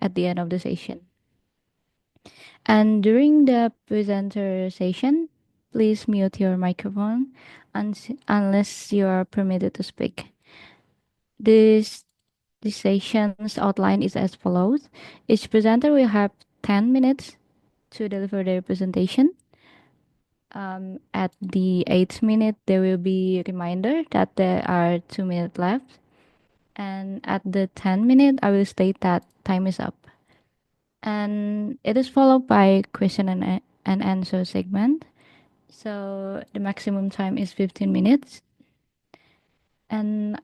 at the end of the session. And during the presenter session, please mute your microphone unless you are permitted to speak. This session's outline is as follows. Each presenter will have 10 minutes to deliver their presentation. At the 8th minute, there will be a reminder that there are 2 minutes left. And at the 10th minute, I will state that time is up. And it is followed by question and answer segment. So the maximum time is 15 minutes. And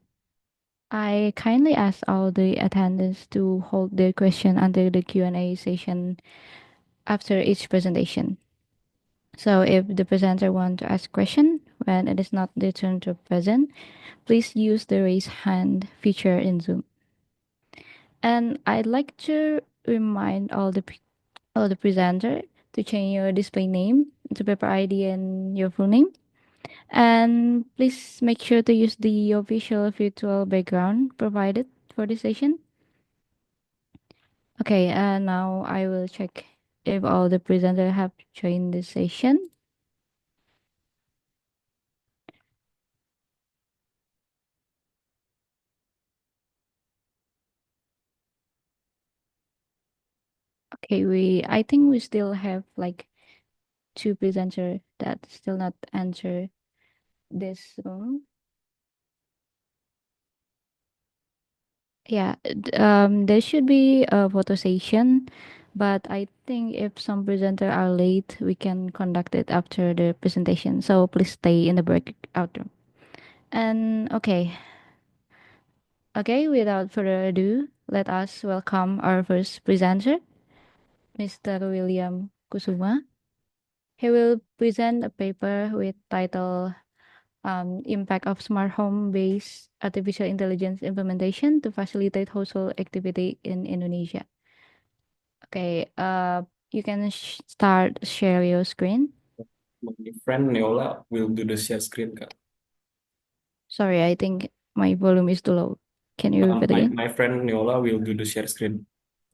I kindly ask all the attendees to hold their question until the Q&A session after each presentation. So if the presenter want to ask question when it is not their turn to present, please use the raise hand feature in Zoom. And I'd like to remind all the presenter to change your display name to paper ID and your full name. And please make sure to use the official virtual background provided for this session. Okay, and now I will check if all the presenters have joined the session. Okay, I think we still have like 2 presenters that still not answer this room. Yeah, there should be a photo session, but I think if some presenters are late, we can conduct it after the presentation. So please stay in the breakout room. And okay, without further ado, let us welcome our first presenter, Mr. William Kusuma. He will present a paper with title Impact of Smart Home-Based Artificial Intelligence Implementation to Facilitate Household Activity in Indonesia. Okay, you can start share your screen. My friend Neola will do the share screen, Kak. Sorry, I think my volume is too low. Can you repeat again? My friend Neola will do the share screen.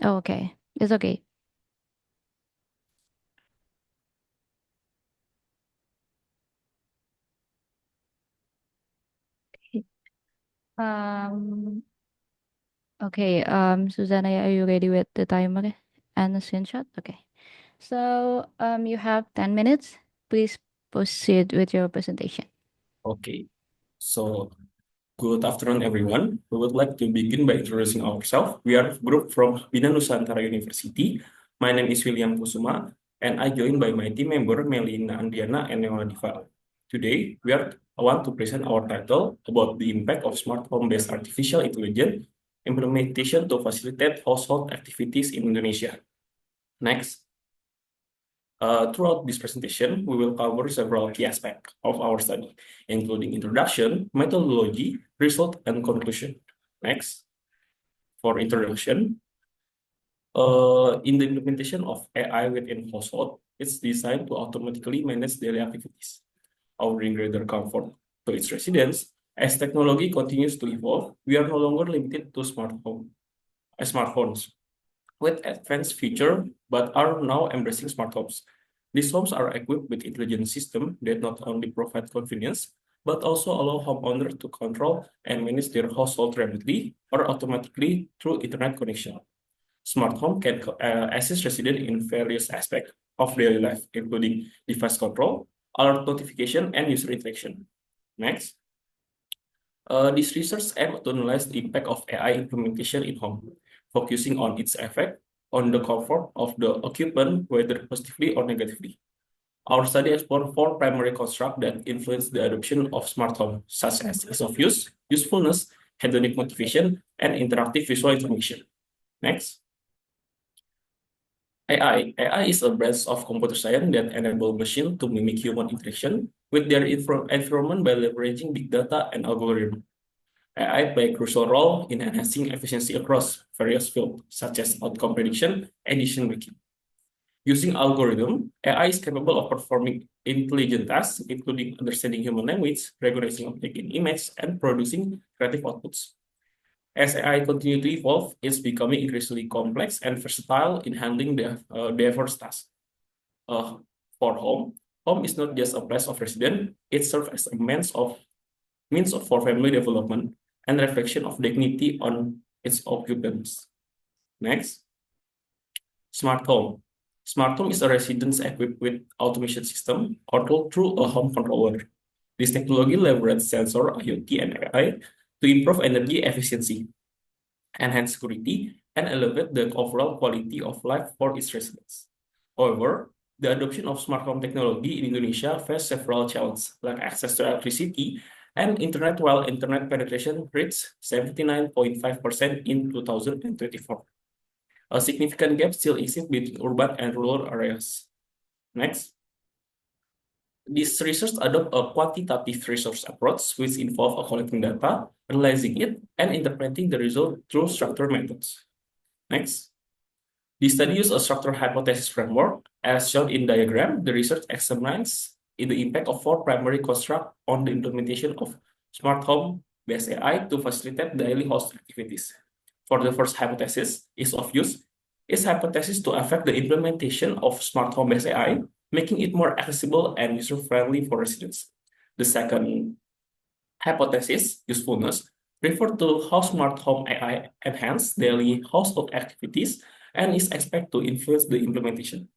Oh, okay. It's okay. Um, okay, Susanna, are you ready with the timer and the screenshot? Okay. So, you have 10 minutes. Please proceed with your presentation. Okay, so good afternoon, everyone. We would like to begin by introducing ourselves. We are a group from Bina Nusantara University. My name is William Kusuma, and I joined by my team member Melina Andiana and Neola Diva. Today, I want to present our title about the impact of smart home-based artificial intelligence implementation to facilitate household activities in Indonesia. Next. Throughout this presentation, we will cover several key aspects of our study, including introduction, methodology, result, and conclusion. Next, for introduction, in the implementation of AI within household, it's designed to automatically manage daily activities, offering greater comfort to its residents. As technology continues to evolve, we are no longer limited to smartphones with advanced features, but are now embracing smart homes. These homes are equipped with intelligent systems that not only provide convenience, but also allow homeowners to control and manage their household remotely or automatically through internet connection. Smart home can assist residents in various aspects of daily life, including device control, alert notification, and user interaction. Next. This research aims to analyze the impact of AI implementation in home, focusing on its effect on the comfort of the occupant, whether positively or negatively. Our study explored 4 primary constructs that influence the adoption of smart home, such as ease of use, usefulness, hedonic motivation, and interactive visual information. Next. AI is a branch of computer science that enables machines to mimic human interaction with their environment by leveraging big data and algorithms. AI play a crucial role in enhancing efficiency across various fields, such as outcome prediction and decision-making. Using algorithm, AI is capable of performing intelligent tasks, including understanding human language, recognizing objects in image, and producing creative outputs. As AI continues to evolve, it's becoming increasingly complex and versatile in handling the diverse tasks. For home is not just a place of residence; it serves as a means of for family development and reflection of dignity on its occupants. Next, smart home. Smart home is a residence equipped with automation system controlled through a home controller. This technology leverages sensor, IoT, and AI to improve energy efficiency, enhance security, and elevate the overall quality of life for its residents. However, the adoption of smart home technology in Indonesia faces several challenges, like access to electricity and internet, while internet penetration reached 79.5% in 2024. A significant gap still exists between urban and rural areas. Next. This research adopt a quantitative resource approach, which involves collecting data, analyzing it, and interpreting the result through structured methods. Next. The study uses a structural hypothesis framework. As shown in diagram, the research examines the impact of four primary constructs on the implementation of smart home-based AI to facilitate daily host activities. For the first hypothesis, ease of use, is hypothesis to affect the implementation of smart home-based AI, making it more accessible and user-friendly for residents. The second hypothesis, usefulness, refer to how smart home AI enhance daily household activities and is expected to influence the implementation.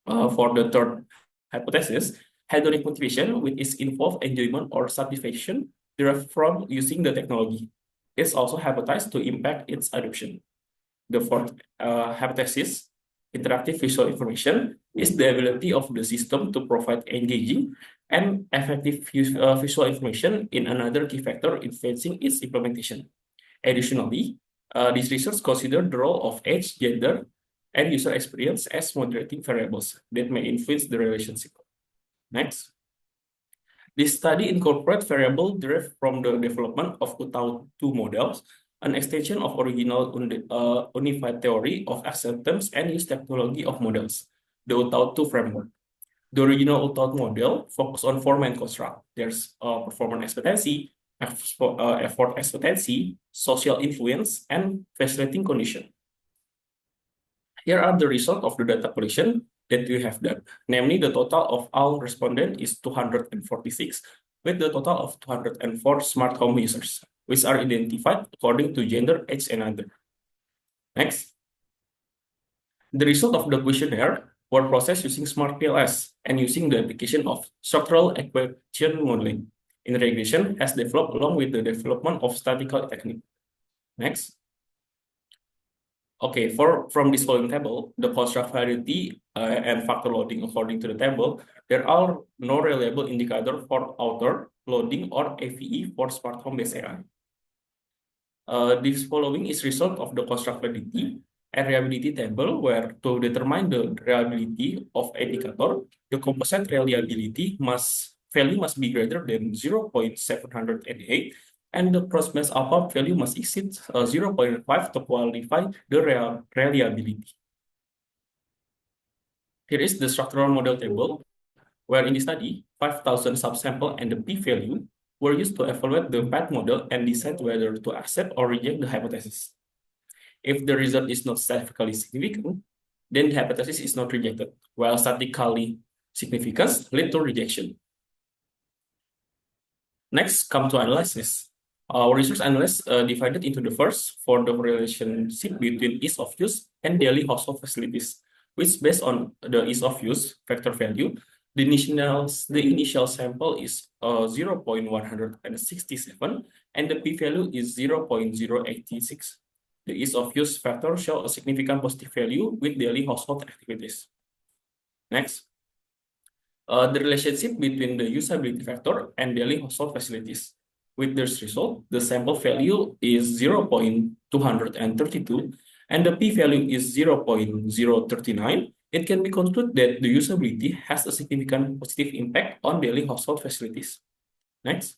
For the third hypothesis, hedonic motivation, which is involved enjoyment or satisfaction derived from using the technology, is also hypothesized to impact its adoption. The fourth hypothesis, interactive visual information, is the ability of the system to provide engaging and effective visual information in another key factor influencing its implementation. Additionally, this research considers the role of age, gender, and user experience as moderating variables that may influence the relationship. Next. This study incorporates variables derived from the development of 2002 models, an extension of original unified theory of acceptance and use technology of models, the 2002 framework. The original UTAUT model focused on four main constructs. There's performance expectancy, effort expectancy, social influence, and facilitating condition. Here are the results of the data collection that we have done. Namely, the total of all respondents is 246, with the total of 204 smart home users, which are identified according to gender, age, and other. Next. The result of the questionnaire were processed using smart PLS and using the application of structural equation modeling. In regression has developed along with the development of statistical technique. Next. Okay, from this following table, the construct variety and factor loading according to the table, there are no reliable indicator for outer loading or AVE for smart home based AI. This following is result of the construct validity and reliability table, where to determine the reliability of indicator, the composite reliability value must be greater than 0.788, and the cross-match alpha value must exceed 0.5 to qualify the reliability. Here is the structural model table, where in the study, 5,000 subsample and the p-value were used to evaluate the path model and decide whether to accept or reject the hypothesis. If the result is not statistically significant, then the hypothesis is not rejected, while statistically significance lead to rejection. Next, come to analysis. Our research analysts divided into the first for the relationship between ease of use and daily household facilities, which based on the ease of use factor value, the initial sample is 0.167 and the p-value is 0.086. The ease of use factor shows a significant positive value with daily household activities. Next. The relationship between the usability factor and daily household facilities. With this result, the sample value is 0.232 and the p-value is 0.039. It can be concluded that the usability has a significant positive impact on daily household facilities. Next.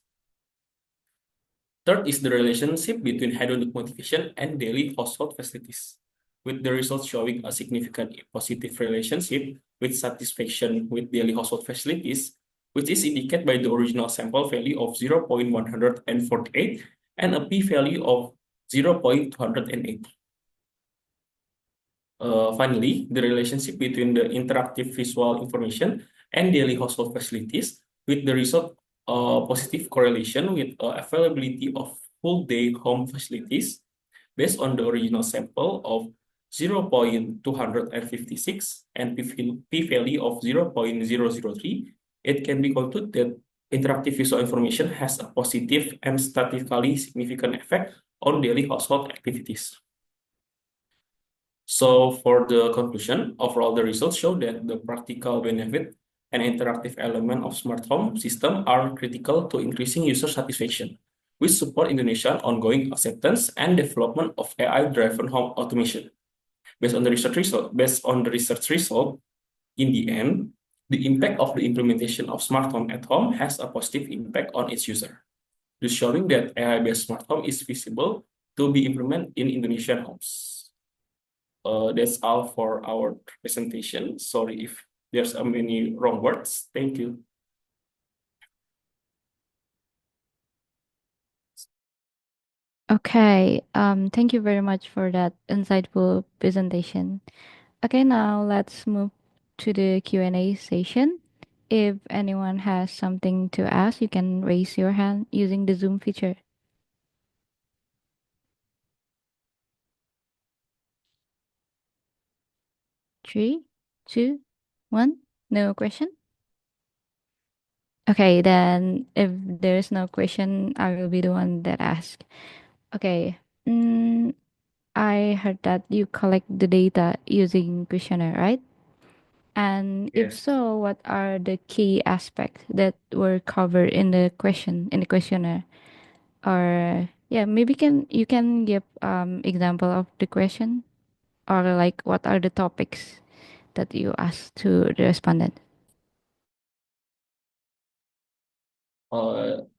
Third is the relationship between hedonic motivation and daily household facilities, with the results showing a significant positive relationship with satisfaction with daily household facilities, which is indicated by the original sample value of 0.148 and a p-value of 0.280. Finally, the relationship between the interactive visual information and daily household facilities with the result positive correlation with availability of full day home facilities based on the original sample of 0.256 and p-value of 0.003, it can be concluded that interactive visual information has a positive and statistically significant effect on daily household activities. So for the conclusion, overall the results show that the practical benefit and interactive element of smart home system are critical to increasing user satisfaction, which support Indonesia's ongoing acceptance and development of AI-driven home automation. Based on the research result, in the end, the impact of the implementation of smart home at home has a positive impact on its user, thus showing that AI-based smart home is feasible to be implemented in Indonesian homes. That's all for our presentation. Sorry if there's many wrong words. Thank you. Okay, thank you very much for that insightful presentation. Okay, now let's move to the Q&A session. If anyone has something to ask, you can raise your hand using the Zoom feature. Three, two, one. No question? Okay, then if there's no question, I will be the one that asks. Okay. I heard that you collect the data using questionnaire, right? And if Yes. so, what are the key aspects that were covered in the questionnaire? Or yeah, maybe can you can give example of the question, or like what are the topics that you asked to the respondent?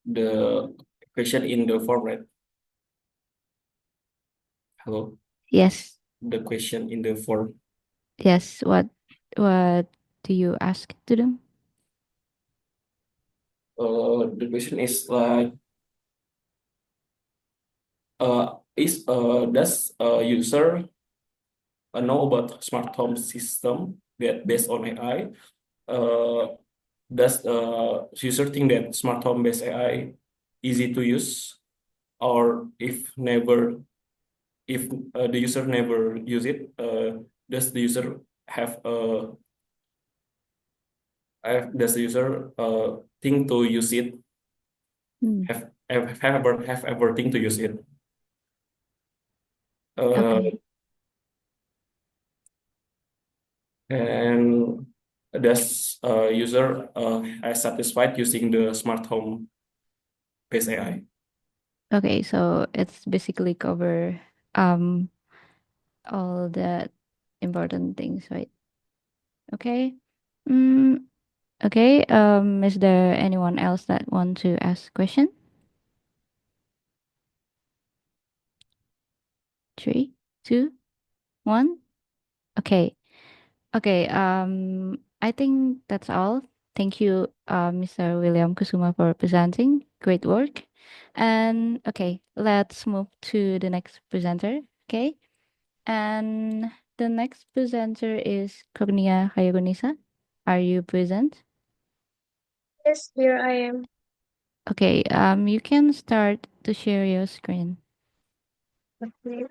The question in the format. Hello. Yes, The question in the form. yes. What do you ask to them? The question is like, does a user know about smart home system that based on AI? Uh, does user think that smart home based AI easy to use, or if the user never use it, does the user have does the user think to use it, Hmm. have ever think to use it, uh, Okay. and does user is satisfied using the smart home based AI? Okay, so it's basically cover um all the important things, right? Okay. Mm, okay. Is there anyone else that want to ask question? Three, two, one. Okay. Okay. I think that's all. Thank you, Mr. William Kusuma, for presenting. Great work. And okay, let's move to the next presenter. Okay. And the next presenter is Cognia Hayagunisa. Are you present? Yes, here I am. Okay, you can start to share your screen. Okay.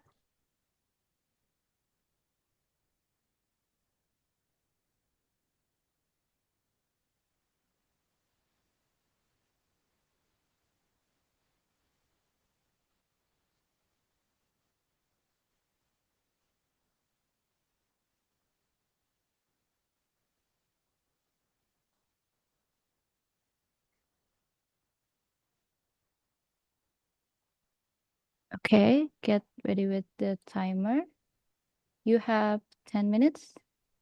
Okay, get ready with the timer. You have 10 minutes.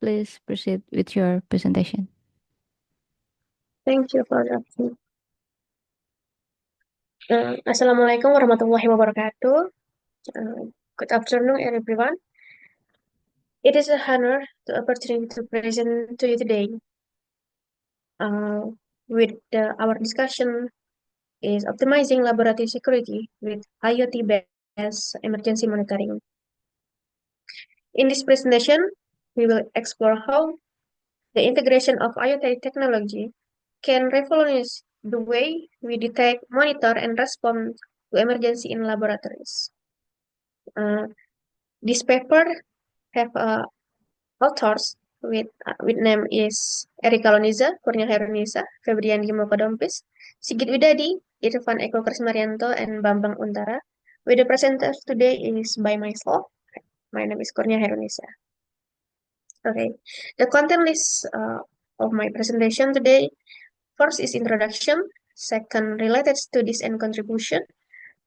Please proceed with your presentation. Thank you for the opportunity. Assalamualaikum warahmatullahi wabarakatuh. Good afternoon, everyone. It is an honor to opportunity to present to you today. Uh, our discussion is optimizing laboratory security with IoT as emergency monitoring. In this presentation, we will explore how the integration of IoT technology can revolutionize the way we detect, monitor, and respond to emergency in laboratories. Uh, this paper have authors with name is Erika Loniza, Kurnia Herunisa, Febrian Gimokodompis, Sigit Widadi, Irfan Eko Krismarianto, and Bambang Untara. With the presenters today is by myself. My name is Kurnia Herunisa. Okay, the content list of my presentation today. First is introduction. Second, related studies and contribution.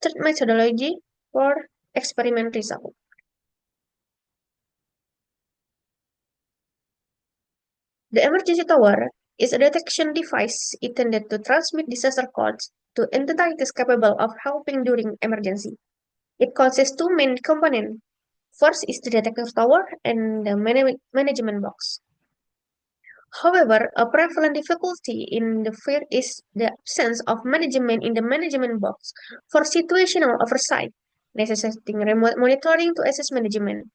Third, methodology. Fourth, experiment result. The emergency tower is a detection device intended to transmit disaster codes to entities capable of helping during emergency. It consists two main components. First is the detector tower and the management box. However, a prevalent difficulty in the field is the absence of management in the management box for situational oversight, necessitating remote monitoring to assess management.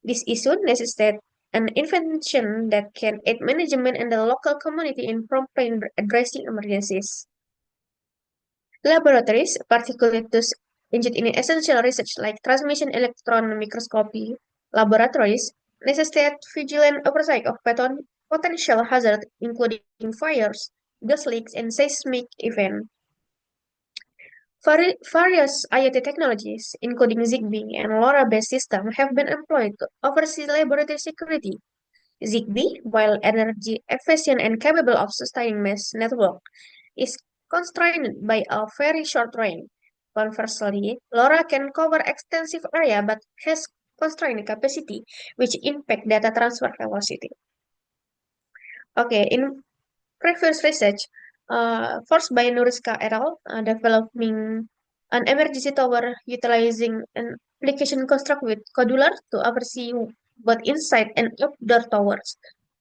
This issue necessitates an invention that can aid management and the local community in promptly addressing emergencies. Laboratories, particularly those engaged in essential research like transmission electron microscopy laboratories, necessitate vigilant oversight of potential hazards, including fires, gas leaks, and seismic events. Various IoT technologies, including Zigbee and LoRa-based systems, have been employed to oversee laboratory security. Zigbee, while energy efficient and capable of sustaining mesh network, is constrained by a very short range. Conversely, LoRa can cover extensive area but has constrained capacity, which impact data transfer velocity. Okay, in previous research, first by Nuriska et al., developing an emergency tower utilizing an application construct with Codular to oversee both inside and outdoor towers,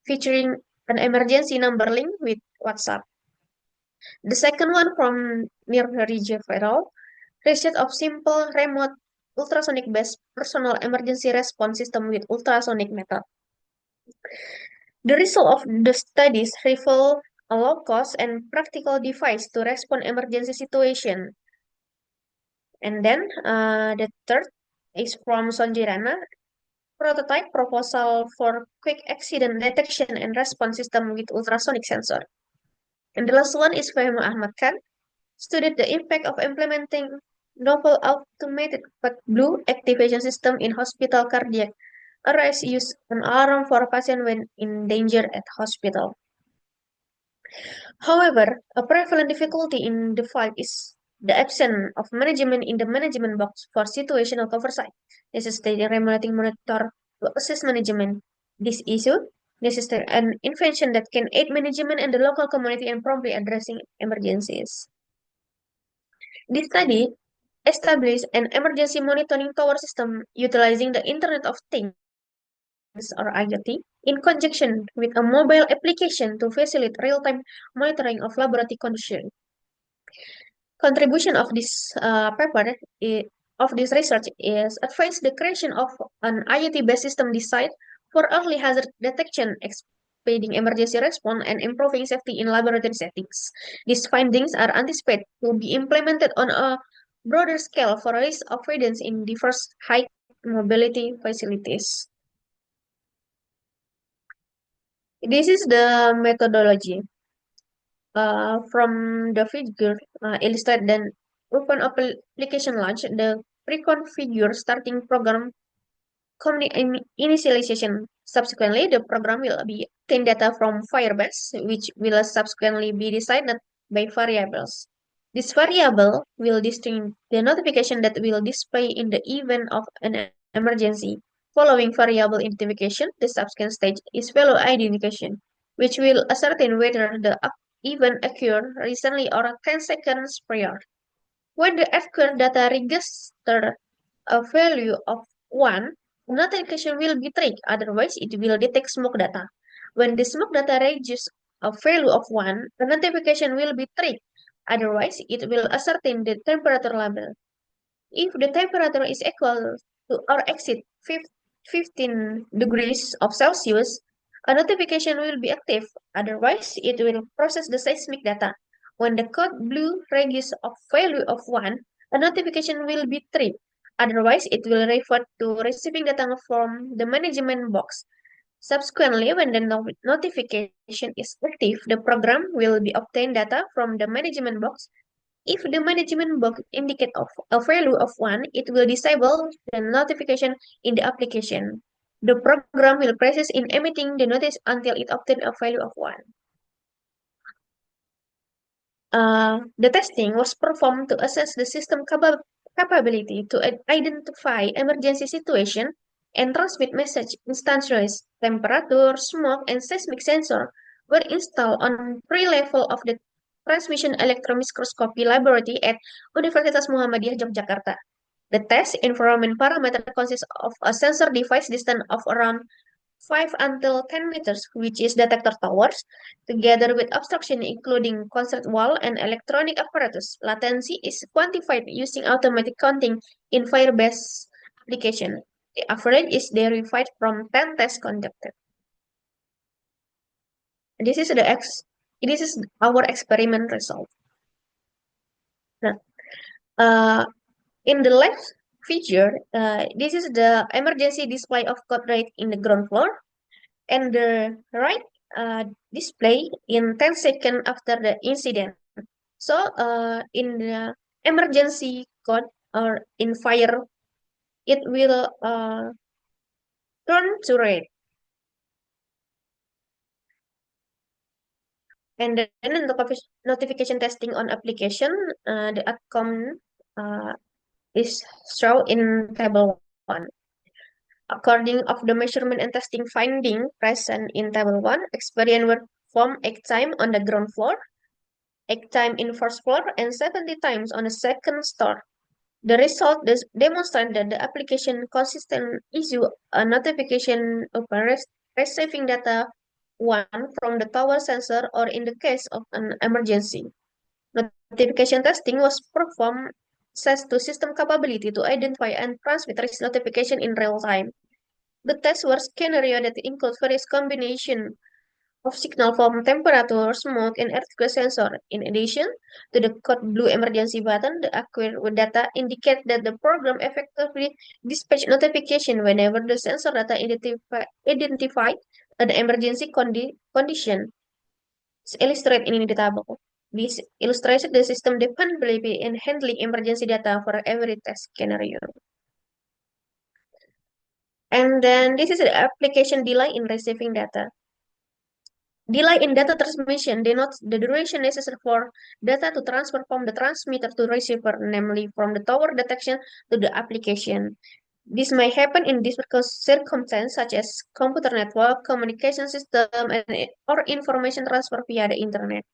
featuring an emergency number link with WhatsApp. The second one from Nirja et al., research of simple remote ultrasonic-based personal emergency response system with ultrasonic method. The result of the studies reveal a low-cost and practical device to respond emergency situation. And then the third is from Sonjirana, prototype proposal for quick accident detection and response system with ultrasonic sensor. And the last one is Fahim Ahmad Khan, studied the impact of implementing novel automated blue activation system in hospital cardiac arrest use an alarm for a patient when in danger at hospital. However, a prevalent difficulty in the field is the absence of management in the management box for situational oversight, necessitating remote monitor to assess management. This issue necessitates an invention that can aid management and the local community in promptly addressing emergencies. This study established an emergency monitoring tower system utilizing the Internet of Things or IoT in conjunction with a mobile application to facilitate real-time monitoring of laboratory conditions. Contribution of this paper of this research is advance the creation of an IoT-based system designed for early hazard detection, expediting emergency response, and improving safety in laboratory settings. These findings are anticipated to be implemented on a broader scale for risk avoidance in diverse high mobility facilities. This is the methodology. From the figure illustrated then open application launch, the pre-configure starting program initialization. Subsequently, the program will be obtain data from Firebase, which will subsequently be decided by variables. This variable will distinguish the notification that will display in the event of an emergency. Following variable identification, the subsequent stage is value identification, which will ascertain whether the event occurred recently or 10 seconds prior. When the occurred data register a value of 1, notification will be triggered, otherwise it will detect smoke data. When the smoke data registers a value of 1, the notification will be triggered, otherwise it will ascertain the temperature level. If the temperature is equal to or exceed 15 degrees of Celsius, a notification will be active. Otherwise, it will process the seismic data. When the code blue reaches a value of 1, a notification will be tripped. Otherwise, it will revert to receiving data from the management box. Subsequently, when the notification is active, the program will be obtain data from the management box. If the management box indicates a value of 1, it will disable the notification in the application. The program will process in emitting the notice until it obtains a value of 1. The testing was performed to assess the system capability to identify emergency situation and transmit message instantaneously. Temperature, smoke, and seismic sensor were installed on pre-level of the transmission electron-microscopy laboratory at Universitas Muhammadiyah Yogyakarta. The test environment parameter consists of a sensor device distance of around 5 until 10 meters, which is detector towers, together with obstruction including concert wall and electronic apparatus. Latency is quantified using automatic counting in Firebase application. The average is derived from 10 tests conducted. This is this is our experiment result. Now, uh, in the left feature, this is the emergency display of code rate in the ground floor. And the right display in 10 seconds after the incident. So in the emergency code or in fire, it will turn to red. And then in the notification testing on application, the outcome is shown in table 1. According of the measurement and testing finding present in table 1, experience were performed 8 times on the ground floor, 8 times in first floor, and 70 times on the second store. The result demonstrate that the application consistently issue a notification upon receiving data one from the tower sensor or in the case of an emergency. Notification testing was performed assess to system capability to identify and transmit risk notification in real time. The test were scenario that include various combination of signal from temperature, smoke, and earthquake sensor. In addition to the code blue emergency button, the acquired data indicate that the program effectively dispatch notification whenever the sensor data identify an emergency condition. It's illustrated in the table. This illustrates the system dependability in handling emergency data for every test scenario. And then this is the application delay in receiving data. Delay in data transmission denotes the duration necessary for data to transfer from the transmitter to receiver, namely from the tower detection to the application. This may happen in difficult circumstances such as computer network, communication system, or information transfer via the internet.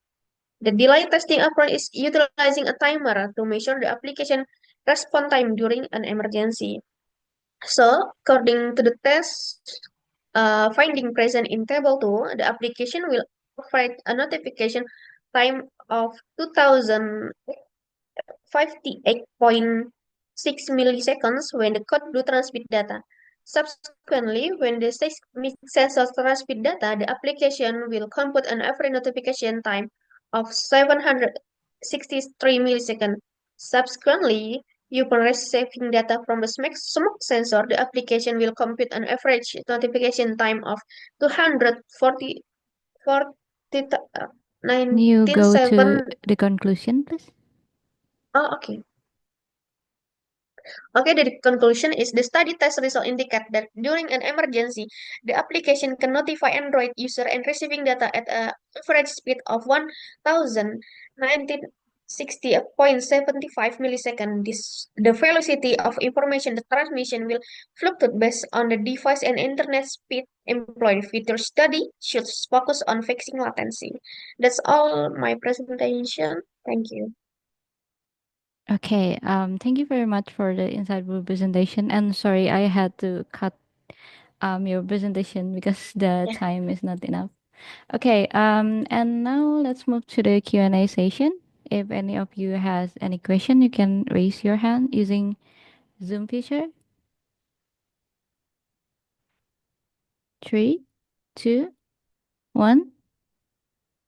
The delay testing approach is utilizing a timer to measure the application response time during an emergency. So, according to the test finding present in table 2, the application will provide a notification time of 2058.6 milliseconds when the code blue transmit data. Subsequently, when the seismic sensor transmit data, the application will compute an average notification time of 763 milliseconds. Subsequently, upon receiving data from the smoke sensor, the application will compute an average notification time of 240, Can you go to 19.7. the conclusion, please? Oh, okay. Okay, the conclusion is the study test result indicate that during an emergency, the application can notify Android user and receiving data at a average speed of 1060.75 milliseconds. The velocity of information the transmission will fluctuate based on the device and internet speed employed. Future study should focus on fixing latency. That's all my presentation. Thank you. Okay, thank you very much for the insightful presentation. And sorry, I had to cut your presentation because the time is not enough. Okay, and now let's move to the Q&A session. If any of you has any question, you can raise your hand using Zoom feature. 3, 2, 1.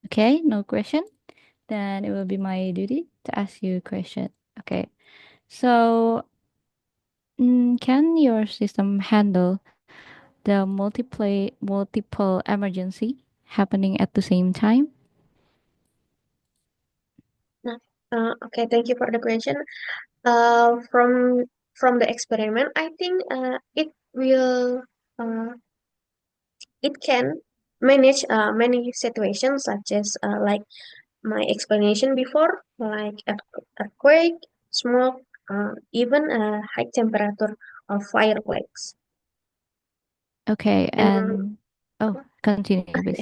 Okay, no question. Then it will be my duty to ask you a question. Okay. So, can your system handle the multiple emergency happening at the same time? Okay, thank you for the question. From the experiment, I think uh, it can manage many situations such as like my explanation before, like earthquake, smoke, even high temperature or fireworks. Okay, And and oh, continue, please.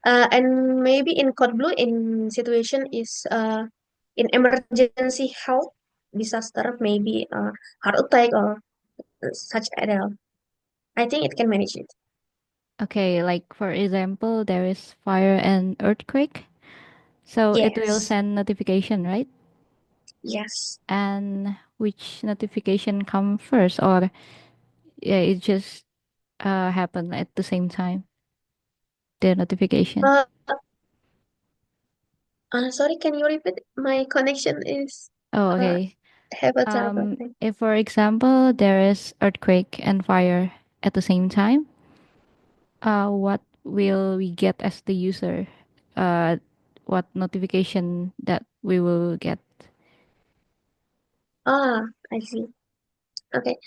yeah, and maybe in code blue in situation is in emergency health disaster, maybe heart attack or such other. I think it can manage it. Okay, like for example, there is fire and earthquake, so it will Yes, send notification, right? yes. And which notification come first, or yeah, it just happen at the same time, the notification. Uh, Sorry, can you repeat? My connection is Oh, uh, okay. have a trouble thing. If for example there is earthquake and fire at the same time, what will we get as the user? Uh, what notification that we will get? Ah, I see. Okay.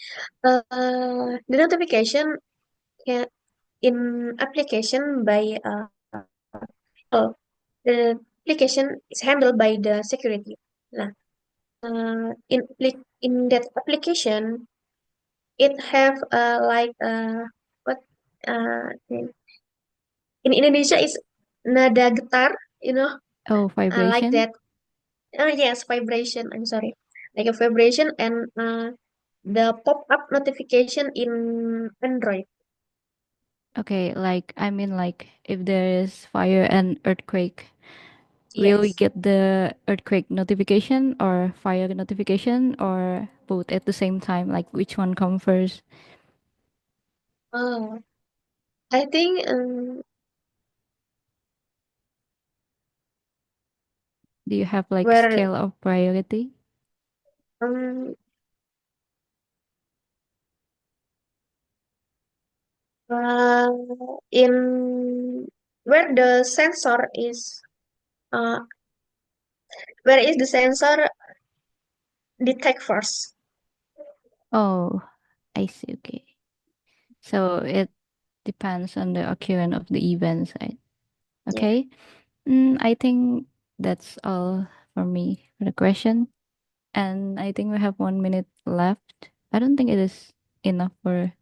The notification can in application by oh, the application is handled by the security. Nah, in that application, it have like what in Indonesia is nada getar, you know, Oh, like vibration. that. Oh yes, vibration. I'm sorry, like a vibration and the pop-up notification in Android. Okay, like I mean, like if there is fire and earthquake, will we Yes. get the earthquake notification or fire notification or both at the same time? Like which one come first? Oh, I think Do you have like where scale of priority? um uh, in where the sensor is uh where is the sensor detect first? Oh, I see. Okay, so it depends on the occurrence of the events, right? Yeah. Okay. I think that's all for me for the question. And I think we have 1 minute left. I don't think it is enough for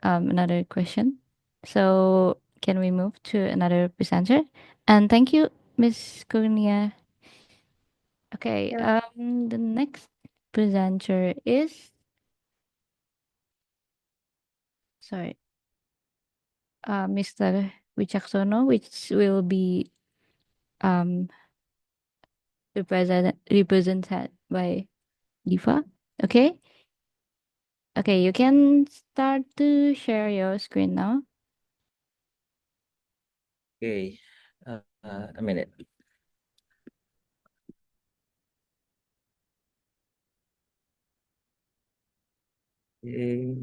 another question. So can we move to another presenter? And thank you, Miss Kurnia. Okay, Yeah. the next presenter is, sorry, Mr. Wicaksono, which will be um represented by Diva. Okay. Okay, you can start to share your screen now. Okay, a minute. Okay.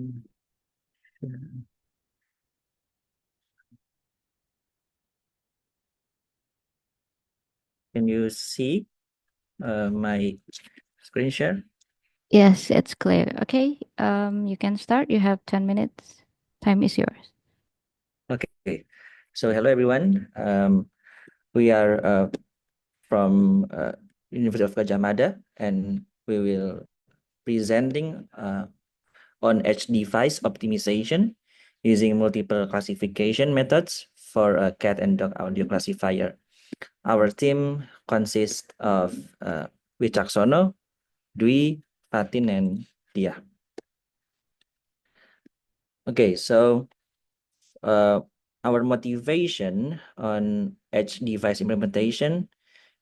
Can you see my screen share? Yes, it's clear. Okay, you can start. You have 10 minutes. Time is yours. Okay. So hello everyone. We are from University of Gajah Mada, and we will presenting on edge device optimization using multiple classification methods for a cat and dog audio classifier. Our team consists of Wicaksono, Dwi, Fatin, and Dia. Okay, so our motivation on edge device implementation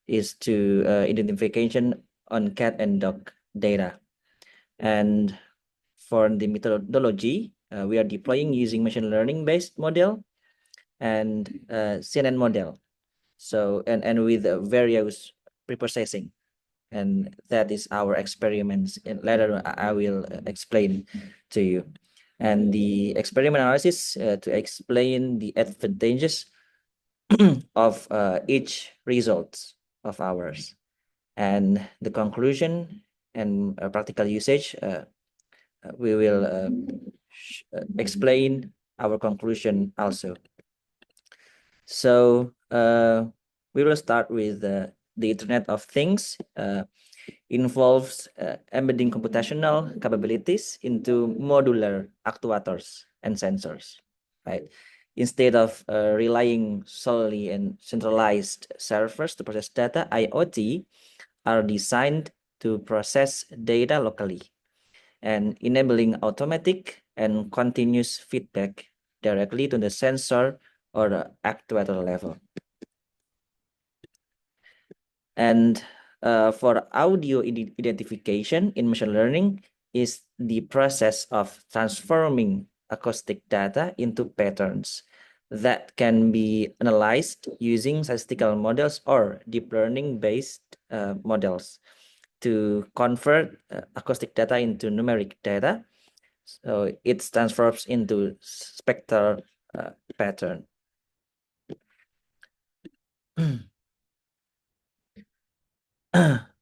is to identification on cat and dog data. And for the methodology, we are deploying using machine learning based model and CNN model. So and with various preprocessing, and that is our experiments. And later I will explain to you. And the experiment analysis to explain the advantages of each results of ours, and the conclusion and practical usage. We will explain our conclusion also. So we will start with the Internet of Things. Involves embedding computational capabilities into modular actuators and sensors, right? Instead of relying solely on centralized servers to process data, IoT are designed to process data locally and enabling automatic and continuous feedback directly to the sensor or the actuator level. And for audio identification in machine learning is the process of transforming acoustic data into patterns that can be analyzed using statistical models or deep learning based models to convert acoustic data into numeric data. So it transforms into spectral pattern.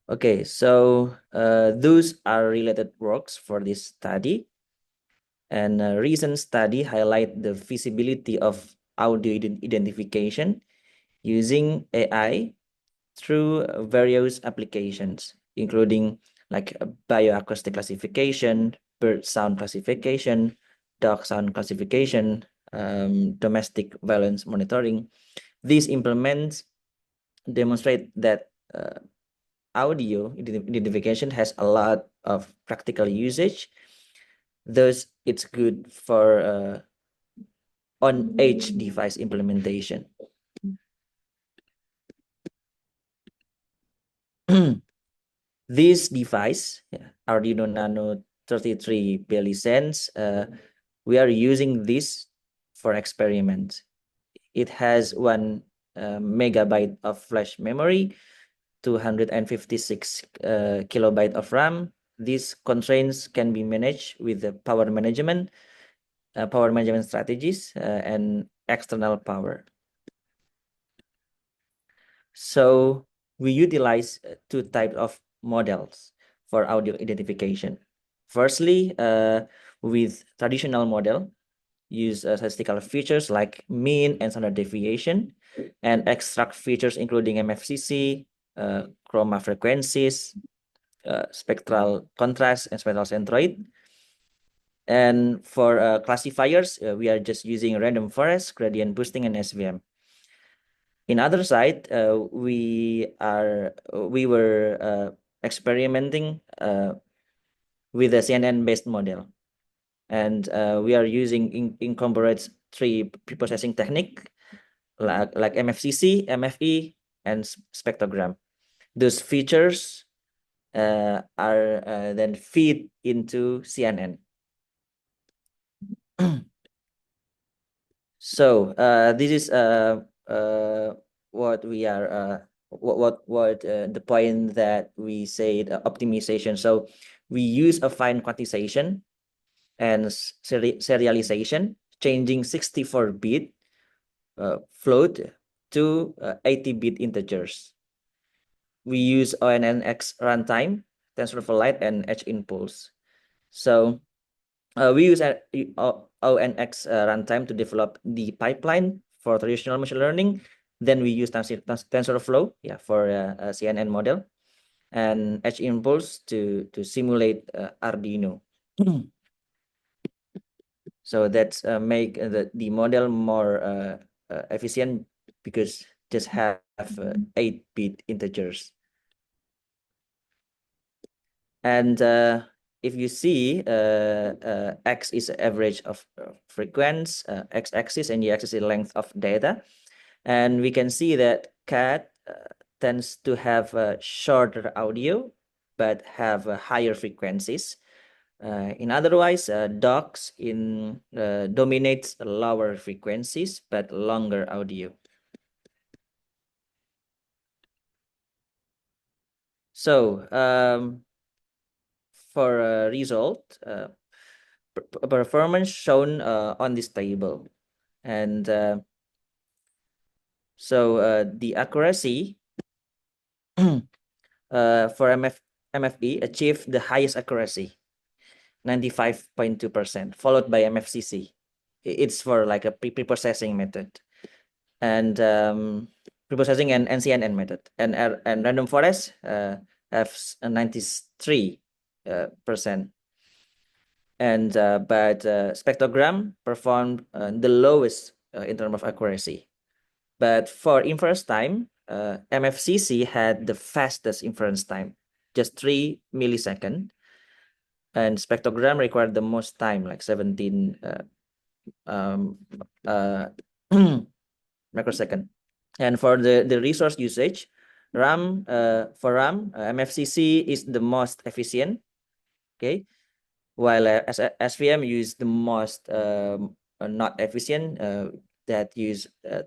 Okay, so those are related works for this study. And a recent study highlight the feasibility of audio identification using AI through various applications, including like bioacoustic classification, bird sound classification, dog sound classification, domestic violence monitoring. These implements demonstrate that audio identification has a lot of practical usage. Thus, it's good for on-edge device implementation. This device, Arduino Nano 33 Cents, we are using this for experiments. It has 1 megabyte of flash memory, 256 kilobyte of RAM. These constraints can be managed with the power management strategies and external power. So we utilize 2 types of models for audio identification. Firstly, with traditional model, use statistical features like mean and standard deviation, and extract features including MFCC, chroma frequencies, spectral contrast, and spectral centroid. And for classifiers, we are just using random forest, gradient boosting, and SVM. In other side, we were experimenting with a CNN-based model, and we are using incorporates 3 preprocessing technique like MFCC, MFE, and spectrogram. Those features are then feed into CNN. So this is what we are what the point that we said optimization. So we use affine quantization and serialization, changing 64-bit float to 80-bit integers. We use ONNX runtime, TensorFlow Lite, and H impulse. So we use ONNX runtime to develop the pipeline for traditional machine learning. Then we use TensorFlow for a CNN model, and H impulse to simulate Arduino. So that's make the model more efficient because just have 8-bit integers. And if you see x is average of frequency, x-axis, and y-axis is length of data, and we can see that cat tends to have shorter audio, but have higher frequencies. In otherwise, dogs dominates lower frequencies but longer audio. So for a result, performance shown on this table, and so the accuracy for MFE achieved the highest accuracy, 95.2%, followed by MFCC. It's for like a pre-processing method, and pre-processing and NCNN method, and random forest have 93%. And but spectrogram performed the lowest in terms of accuracy. But for inference time, MFCC had the fastest inference time, just 3 milliseconds, and spectrogram required the most time, like 17 microsecond. And for the resource usage, RAM for RAM, MFCC is the most efficient. Okay, while SVM use the most not efficient, that use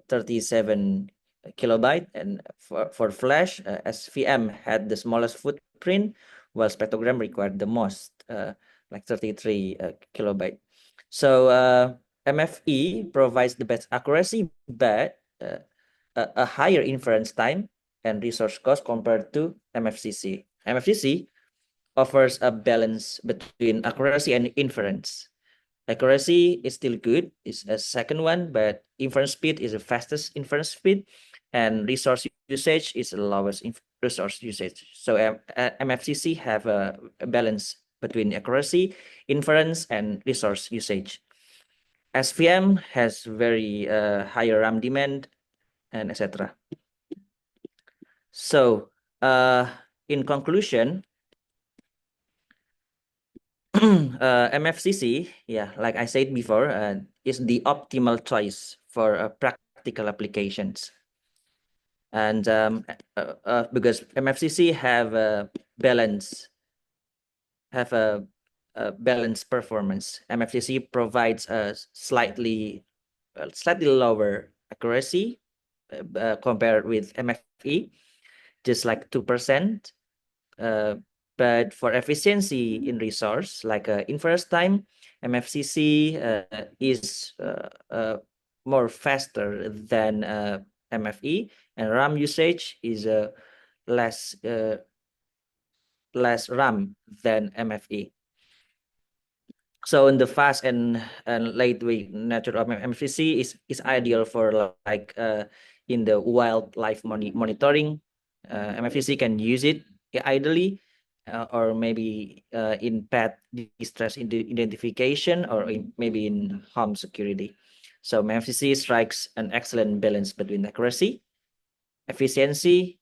37 kilobyte, and for flash, SVM had the smallest footprint, while spectrogram required the most, like 33 kilobyte. So MFE provides the best accuracy, but a higher inference time and resource cost compared to MFCC. MFCC offers a balance between accuracy and inference. Accuracy is still good, it's a second one, but inference speed is the fastest inference speed, and resource usage is the lowest resource usage. So MFCC have a balance between accuracy, inference, and resource usage. SVM has very higher RAM demand, and etc. So in conclusion, MFCC, yeah, like I said before, is the optimal choice for practical applications. And because MFCC have a balanced performance, MFCC provides a slightly lower accuracy compared with MFE, just like 2%. But for efficiency in resource, like inference time, MFCC is more faster than MFE, and RAM usage is less RAM than MFE. So in the fast and lightweight nature of MFCC is ideal for like in the wildlife monitoring. MFCC can use it idly, or maybe in pet distress identification, or maybe in home security. So MFCC strikes an excellent balance between accuracy, efficiency,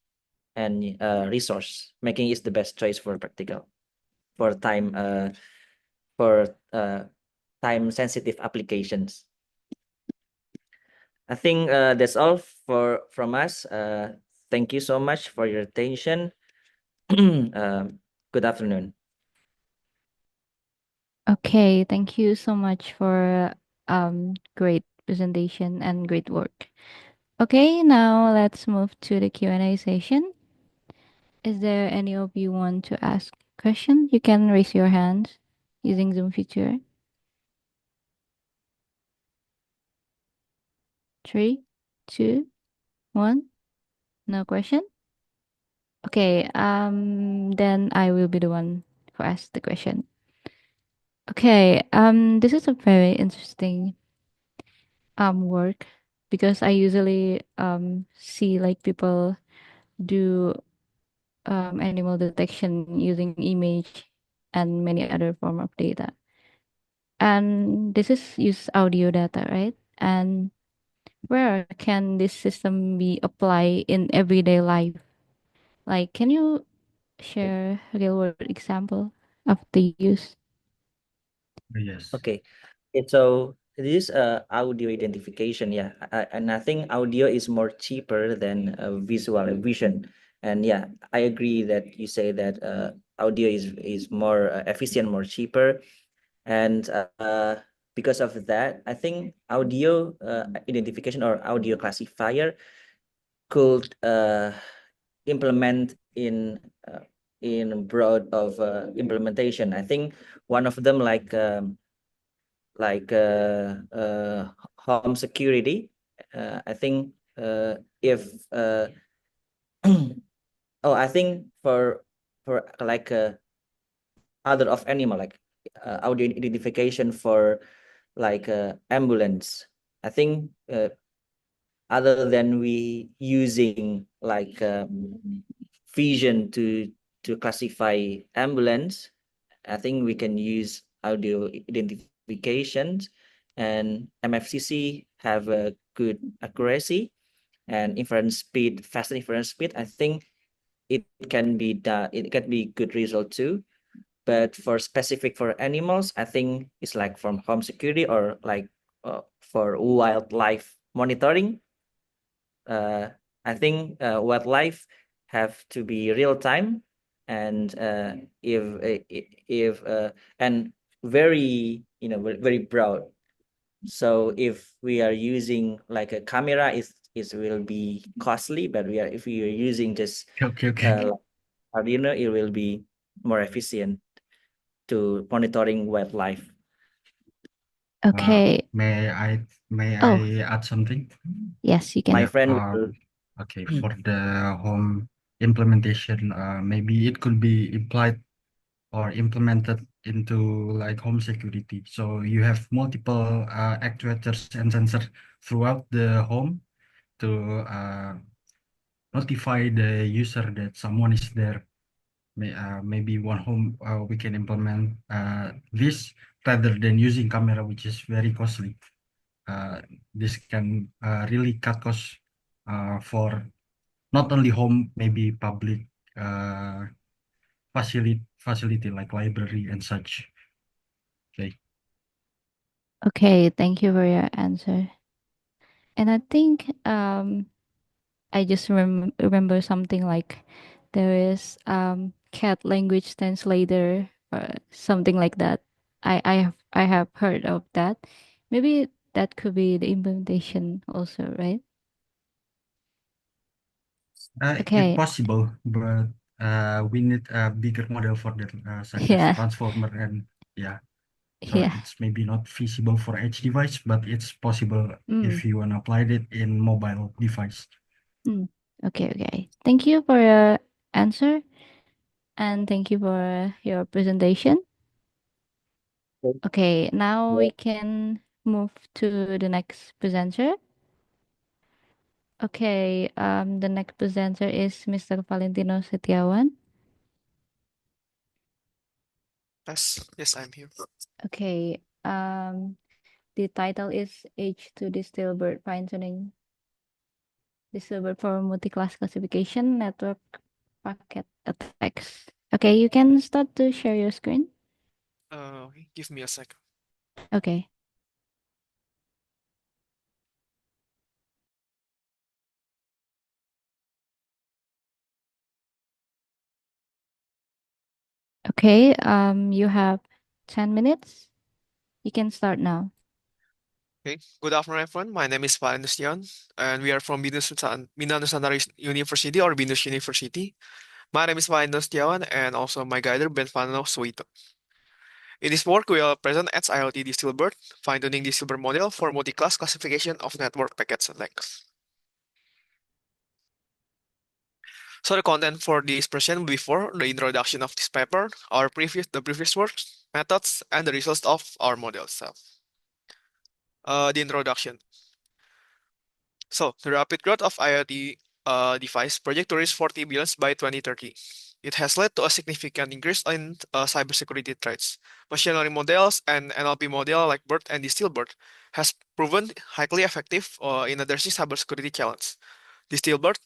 and resource, making it the best choice for practical, for time sensitive applications. I think that's all from us. Thank you so much for your attention. Good afternoon. Okay, thank you so much for great presentation and great work. Okay, now let's move to the Q&A session. Is there any of you want to ask question? You can raise your hand using Zoom feature. 3, 2, 1. No question? Okay, then I will be the one who asks the question. Okay, this is a very interesting work because I usually see like people do animal detection using image and many other form of data. And this is use audio data, right? And where can this system be applied in everyday life? Like, can you share real world example of the use? Yes. Okay. So this audio identification, yeah, and I think audio is more cheaper than visual vision. And yeah, I agree that you say that audio is more efficient, more cheaper, and because of that, I think audio identification or audio classifier could implement in broad of implementation. I think one of them like home security. I think if oh, I think for like other of animal like audio identification for like ambulance. I think other than we using like vision to classify ambulance, I think we can use audio identifications, and MFCC have a good accuracy and inference speed, fast inference speed. I think it can be done. It can be good result too. But for specific for animals, I think it's like from home security or like for wildlife monitoring. I think wildlife have to be real time, and if and very very broad. So if we are using like a camera, it will be costly. But if we are using just Okay, okay. Arduino, it will be more efficient to monitoring wildlife. Okay. May I Oh, add something? yes, you My can. Yeah. friend will Okay. For the home implementation, maybe it could be applied or implemented into like home security. So you have multiple actuators and sensors throughout the home to notify the user that someone is there. Maybe one home we can implement this rather than using camera, which is very costly. This can really cut costs for not only home, maybe public facility like library and such. Okay. Okay, thank you for your answer. And I think I just remember something like there is cat language translator or something like that. I have heard of that. Maybe that could be the implementation also, right? It's Okay. possible, but we need a bigger model for that, such as Yeah. transformer and yeah. So Yeah. it's maybe not feasible for edge device, but it's possible Mm. if you want to apply it in mobile device. Mm. Okay, okay. Thank you for your answer and thank you for your presentation. Okay, now we can move to the next presenter. Okay, the next presenter is Mr. Valentino Setiawan. Yes, I'm here. Okay, the title is H2 Distillbird Fine-tuning Distillbird for Multi-class Classification Network Packet Attacks. Okay, you can start to share your screen. Give me a second. Okay. Okay, you have 10 minutes. You can start now. Okay, good afternoon, everyone. My name is Valentus and we are from Bina Nusantara University or Binus University. My name is Valentus and also my guide Ben Fano Suito. In this work, we will present Edge IoT Distillbird, fine-tuning Distillbird model for multi-class classification of network packets and lengths. So the content for this presentation before the introduction of this paper, the previous works, methods, and the results of our model itself. The introduction. So the rapid growth of IoT device project to reach 40 billion by 2030. It has led to a significant increase in cybersecurity threats. Machine learning models and NLP model like BERT and DistillBERT has proven highly effective in addressing cybersecurity challenge. DistillBERT,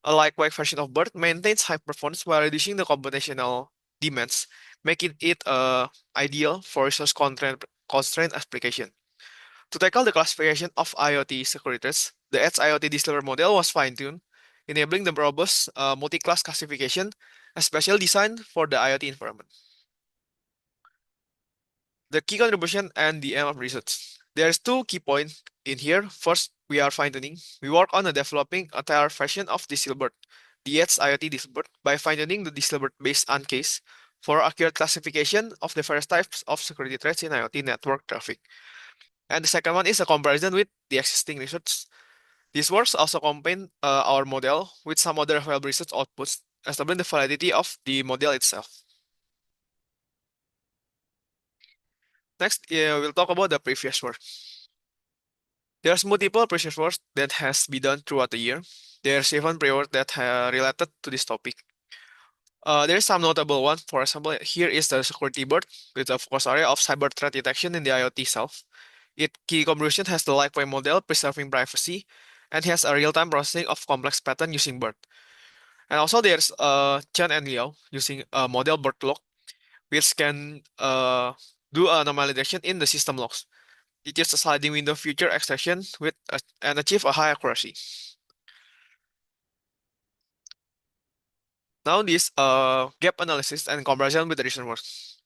a lightweight version of BERT, maintains high performance while reducing the computational demands, making it ideal for resource constraint application. To tackle the classification of IoT security threats, the Edge IoT distiller model was fine-tuned, enabling the robust multi-class classification, especially designed for the IoT environment. The key contribution and the aim of research. There's two key points in here. First, we are fine-tuning. We work on developing a entire version of Distilbert, the Edge IoT Distilbert, by fine-tuning the Distilbert based on case for accurate classification of the various types of security threats in IoT network traffic. And the second one is a comparison with the existing research. These works also combine our model with some other available research outputs, establishing the validity of the model itself. Next, we'll talk about the previous work. There's multiple previous work that has been done throughout the year. There's even pre-work that related to this topic. There's some notable one. For example, here is the security board with a focus area of cyber threat detection in the IoT itself. Its key contribution has the lightweight model preserving privacy and has a real-time processing of complex pattern using BERT. And also there's Chen and Liao using a model BERT log, which can do a normalization in the system logs. It uses a sliding window feature extraction with and achieve a high accuracy. Now this gap analysis and comparison with the recent work.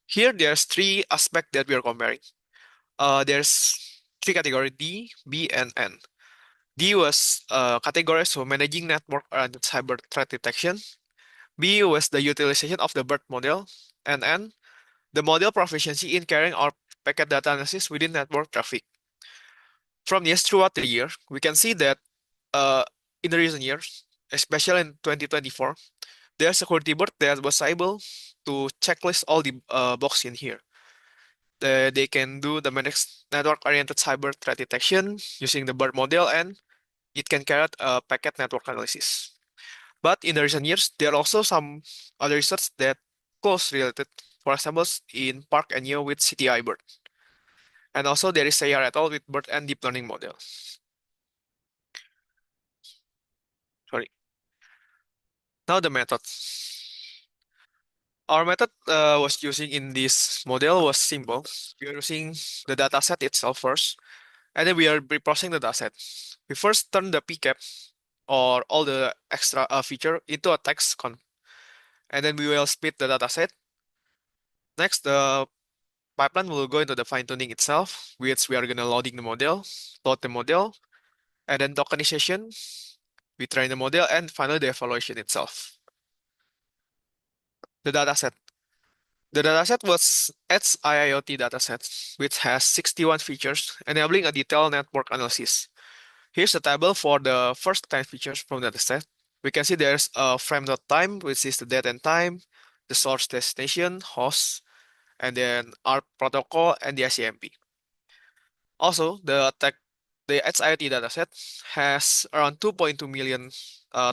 Here there's three aspects that we are comparing. There's three categories D, B, and N. D was categories for managing network and cyber threat detection. B was the utilization of the BERT model, and N, the model proficiency in carrying out packet data analysis within network traffic. From this throughout the year, we can see that in the recent years, especially in 2024, there's a security board that was able to checklist all the boxes in here. They can do the managed network-oriented cyber threat detection using the BERT model, and it can carry out a packet network analysis. But in the recent years, there are also some other research that close related, for example, in Park and Yeo with CTI BERT. And also there is Sayar et al. With BERT and deep learning model. Sorry. Now the method. Our method was using in this model was simple. We are using the dataset itself first, and then we are pre-processing the dataset. We first turn the PCAP or all the extra feature into a text and then we will split the dataset. Next, the pipeline will go into the fine-tuning itself, which we are gonna loading the model, load the model, and then tokenization, we train the model, and finally the evaluation itself. The dataset. The dataset was Edge IIoT dataset, which has 61 features, enabling a detailed network analysis. Here's the table for the first 10 features from the dataset. We can see there's a frame.time, which is the date and time, the source destination, host, and then our protocol and the ICMP. Also, the Edge IoT dataset has around 2.2 million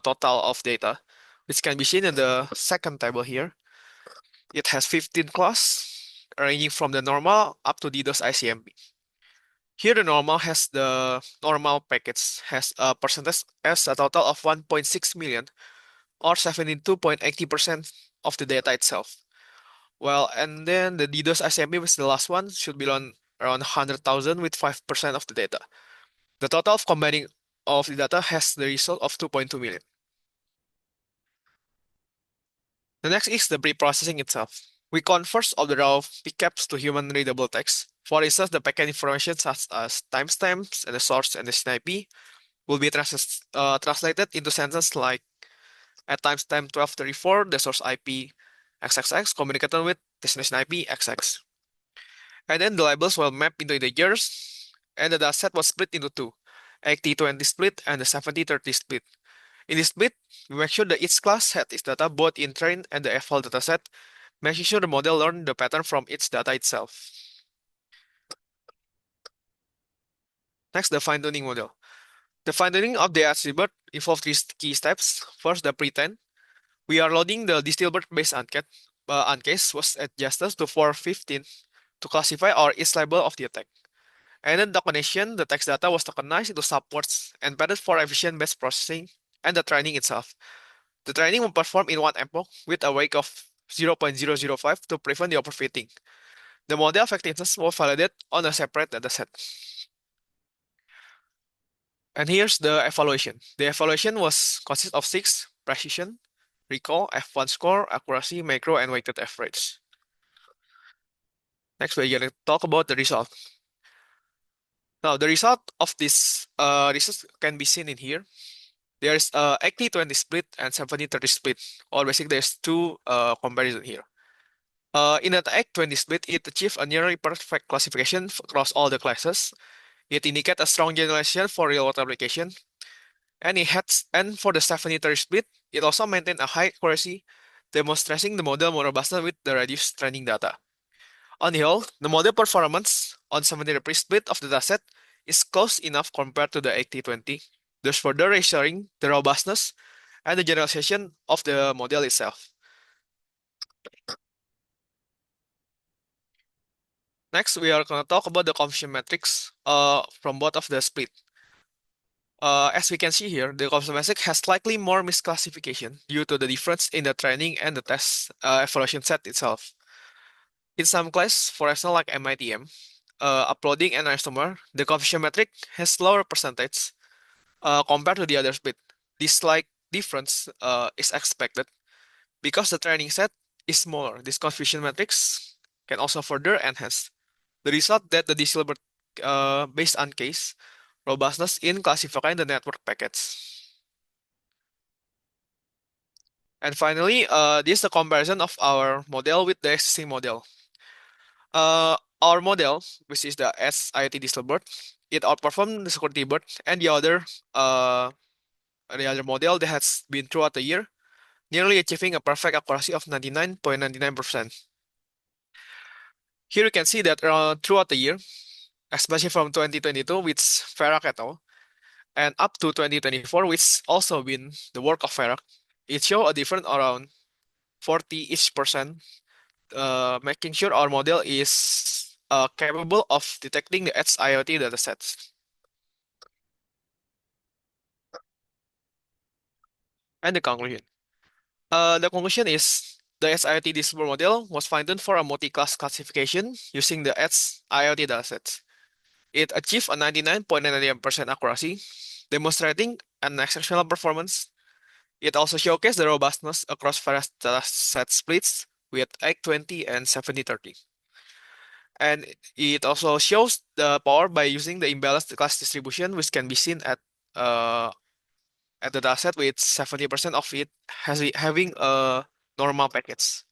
total of data, which can be seen in the second table here. It has 15 class, ranging from the normal up to DDoS ICMP. Here, the normal has the normal packets has a percentage as a total of 1.6 million, or 72.80% of the data itself. Well, and then the DDoS ICMP was the last one, should be around 100,000 with 5% of the data. The total of combining of the data has the result of 2.2 million. The next is the pre-processing itself. We convert all the raw PCAPs to human-readable text. For instance, the packet information such as timestamps and the source and destination IP will be translated into sentences like at timestamp 1234, the source IP XXX communicated with destination IP XX. And then the labels will map into integers, and the dataset was split into two, 80-20 split and the 70-30 split. In this split, we make sure that each class had its data both in train and the eval dataset, making sure the model learned the pattern from its data itself. Next, the fine-tuning model. The fine-tuning of the Asty involves three key steps. First, the pretend. We are loading the Distilbert based uncase was adjusted to 415 to classify or each label of the attack. And then tokenization, the text data was tokenized into subwords and padded for efficient batch processing and the training itself. The training will perform in one epoch with a wake of 0.005 to prevent the overfitting. The model effectiveness was validated on a separate dataset. And here's the evaluation. The evaluation was consist of 6: precision, recall, F1 score, accuracy, macro, and weighted average. Next, we're going to talk about the result. Now, the result of this result can be seen in here. There's 80-20 split and 70-30 split, or basically there's two comparison here. In the 80-20 split, it achieved a nearly perfect classification across all the classes. It indicates a strong generalization for real-world application. And for the 70-30 split, it also maintained a high accuracy, demonstrating the model more robustness with the reduced training data. On the whole, the model performance on 70-30 split of the dataset is close enough compared to the 80-20, thus further reassuring the robustness and the generalization of the model itself. Next, we are going to talk about the confusion matrix from both of the split. As we can see here, the confusion matrix has slightly more misclassification due to the difference in the training and the test evaluation set itself. In some class, for example, like MITM, uploading and isomer, the confusion matrix has lower percentage compared to the other split. This slight difference is expected because the training set is smaller. This confusion matrix can also further enhance the result that the disilbert based on case robustness in classifying the network packets. And finally, this is the comparison of our model with the existing model. Our model, which is the SIoT Disilbert, it outperformed the security bird and the other model that has been throughout the year, nearly achieving a perfect accuracy of 99.99%. Here you can see that throughout the year, especially from 2022 with Ferrac et al., and up to 2024, which also been the work of Ferrac, it show a difference around 40-ish%, making sure our model is capable of detecting the edge IoT datasets. And the conclusion. The conclusion is the SIoT Disilbert model was fine-tuned for a multi-class classification using the edge IoT datasets. It achieved a 99.99% accuracy, demonstrating an exceptional performance. It also showcased the robustness across various dataset splits with 820 and 7030. And it also shows the power by using the imbalanced class distribution, which can be seen at the dataset with 70% of it having a normal packets.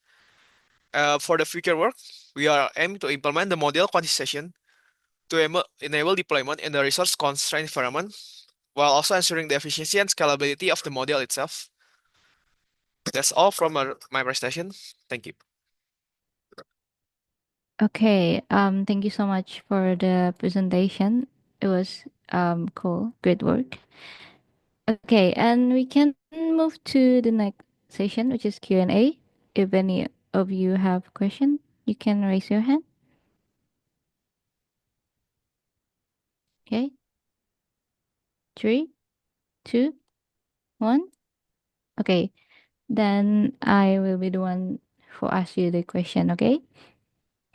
For the future work, we are aiming to implement the model quantization to enable deployment in the resource-constrained environment, while also ensuring the efficiency and scalability of the model itself. That's all from my presentation. Thank you. Okay, thank you so much for the presentation. It was cool, great work. Okay, and we can move to the next session, which is Q&A. If any of you have question, you can raise your hand. Okay. 3, 2, 1. Okay, then I will be the one who asks you the question. Okay.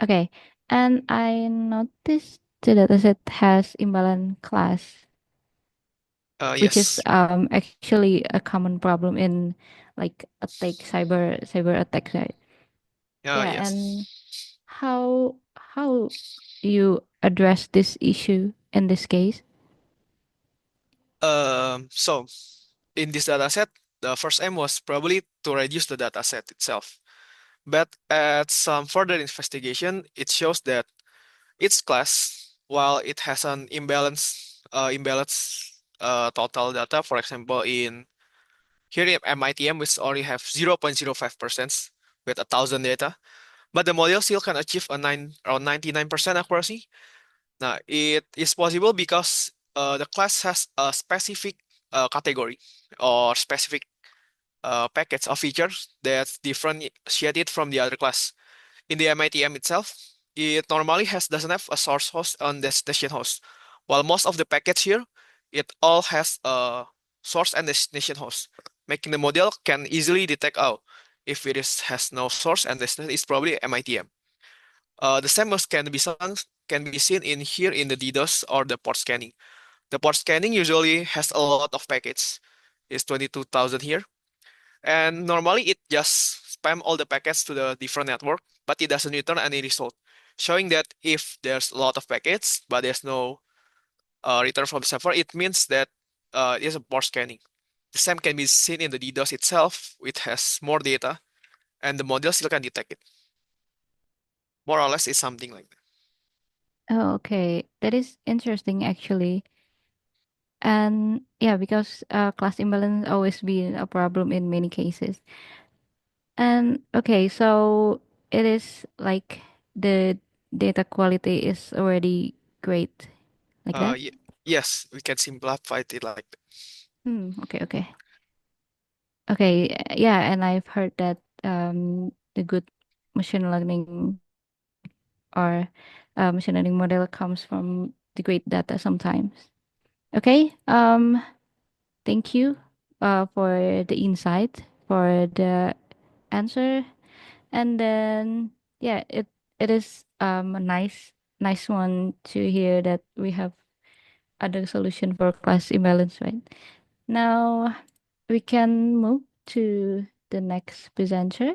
Okay, and I noticed the dataset has imbalance class, which is Yes. actually a common problem in like cyber attacks, right? Yeah, and Yes. how you address this issue in this case? So in this dataset, the first aim was probably to reduce the dataset itself. But at some further investigation, it shows that each class, while it has an imbalanced total data, for example, in here in MITM, which only have 0.05% with 1,000 data, but the model still can achieve around 99% accuracy. Now, it is possible because the class has a specific category or specific packets of features that's differentiated from the other class. In the MITM itself, it normally doesn't have a source host and destination host, while most of the packets here, it all has a source and destination host, making the model can easily detect, oh, if has no source and destination, it's probably MITM. The same can be seen in here in the DDoS or the port scanning. The port scanning usually has a lot of packets. It's 22,000 here. And normally it just spam all the packets to the different network, but it doesn't return any result, showing that if there's a lot of packets, but there's no return from the server, it means that it is a port scanning. The same can be seen in the DDoS itself, which has more data, and the model still can detect it. More or less, it's something like that. Oh, okay. That is interesting actually. And yeah, because class imbalance always been a problem in many cases. And okay, so it is like the data quality is already great, like that? Yes, we can simplify it like that. Okay, okay. Okay, yeah, and I've heard that the good machine learning or machine learning model comes from the great data sometimes. Okay, thank you for the insight, for the answer, and then yeah, it is a nice one to hear that we have other solution for class imbalance, right? Now we can move to the next presenter.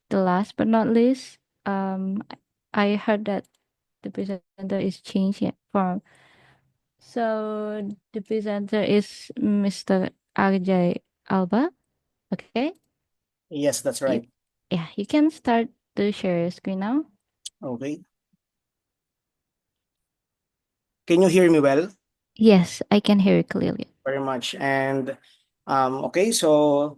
The last but not least, I heard that the presenter is changed yet from. So the presenter is Mr. RJ Alba. Okay. Yes, that's You, right. yeah, you can start to share your screen now. Okay. Can you hear me well? Yes, I can hear you clearly. Very much. And okay, so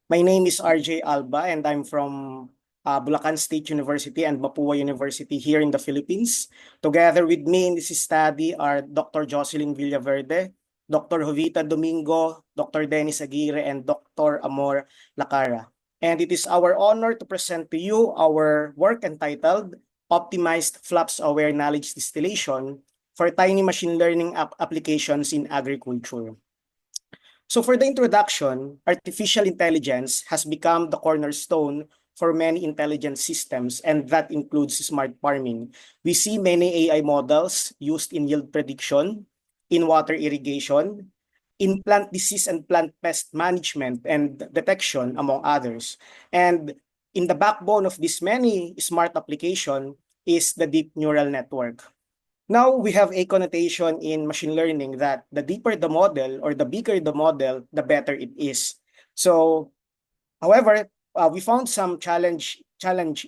my name is RJ Alba and I'm from Bulacan State University and Mapua University here in the Philippines. Together with me in this study are Dr. Jocelyn Villaverde, Dr. Jovita Domingo, Dr. Dennis Aguirre, and Dr. Amor Lacara. And it is our honor to present to you our work entitled Optimized Flaps-Aware Knowledge Distillation for Tiny Machine Learning Applications in Agriculture. So for the introduction, artificial intelligence has become the cornerstone for many intelligent systems, and that includes smart farming. We see many AI models used in yield prediction, in water irrigation, in plant disease and plant pest management and detection, among others. And in the backbone of this many smart application is the deep neural network. Now we have a connotation in machine learning that the deeper the model or the bigger the model, the better it is. So, however, we found some challenge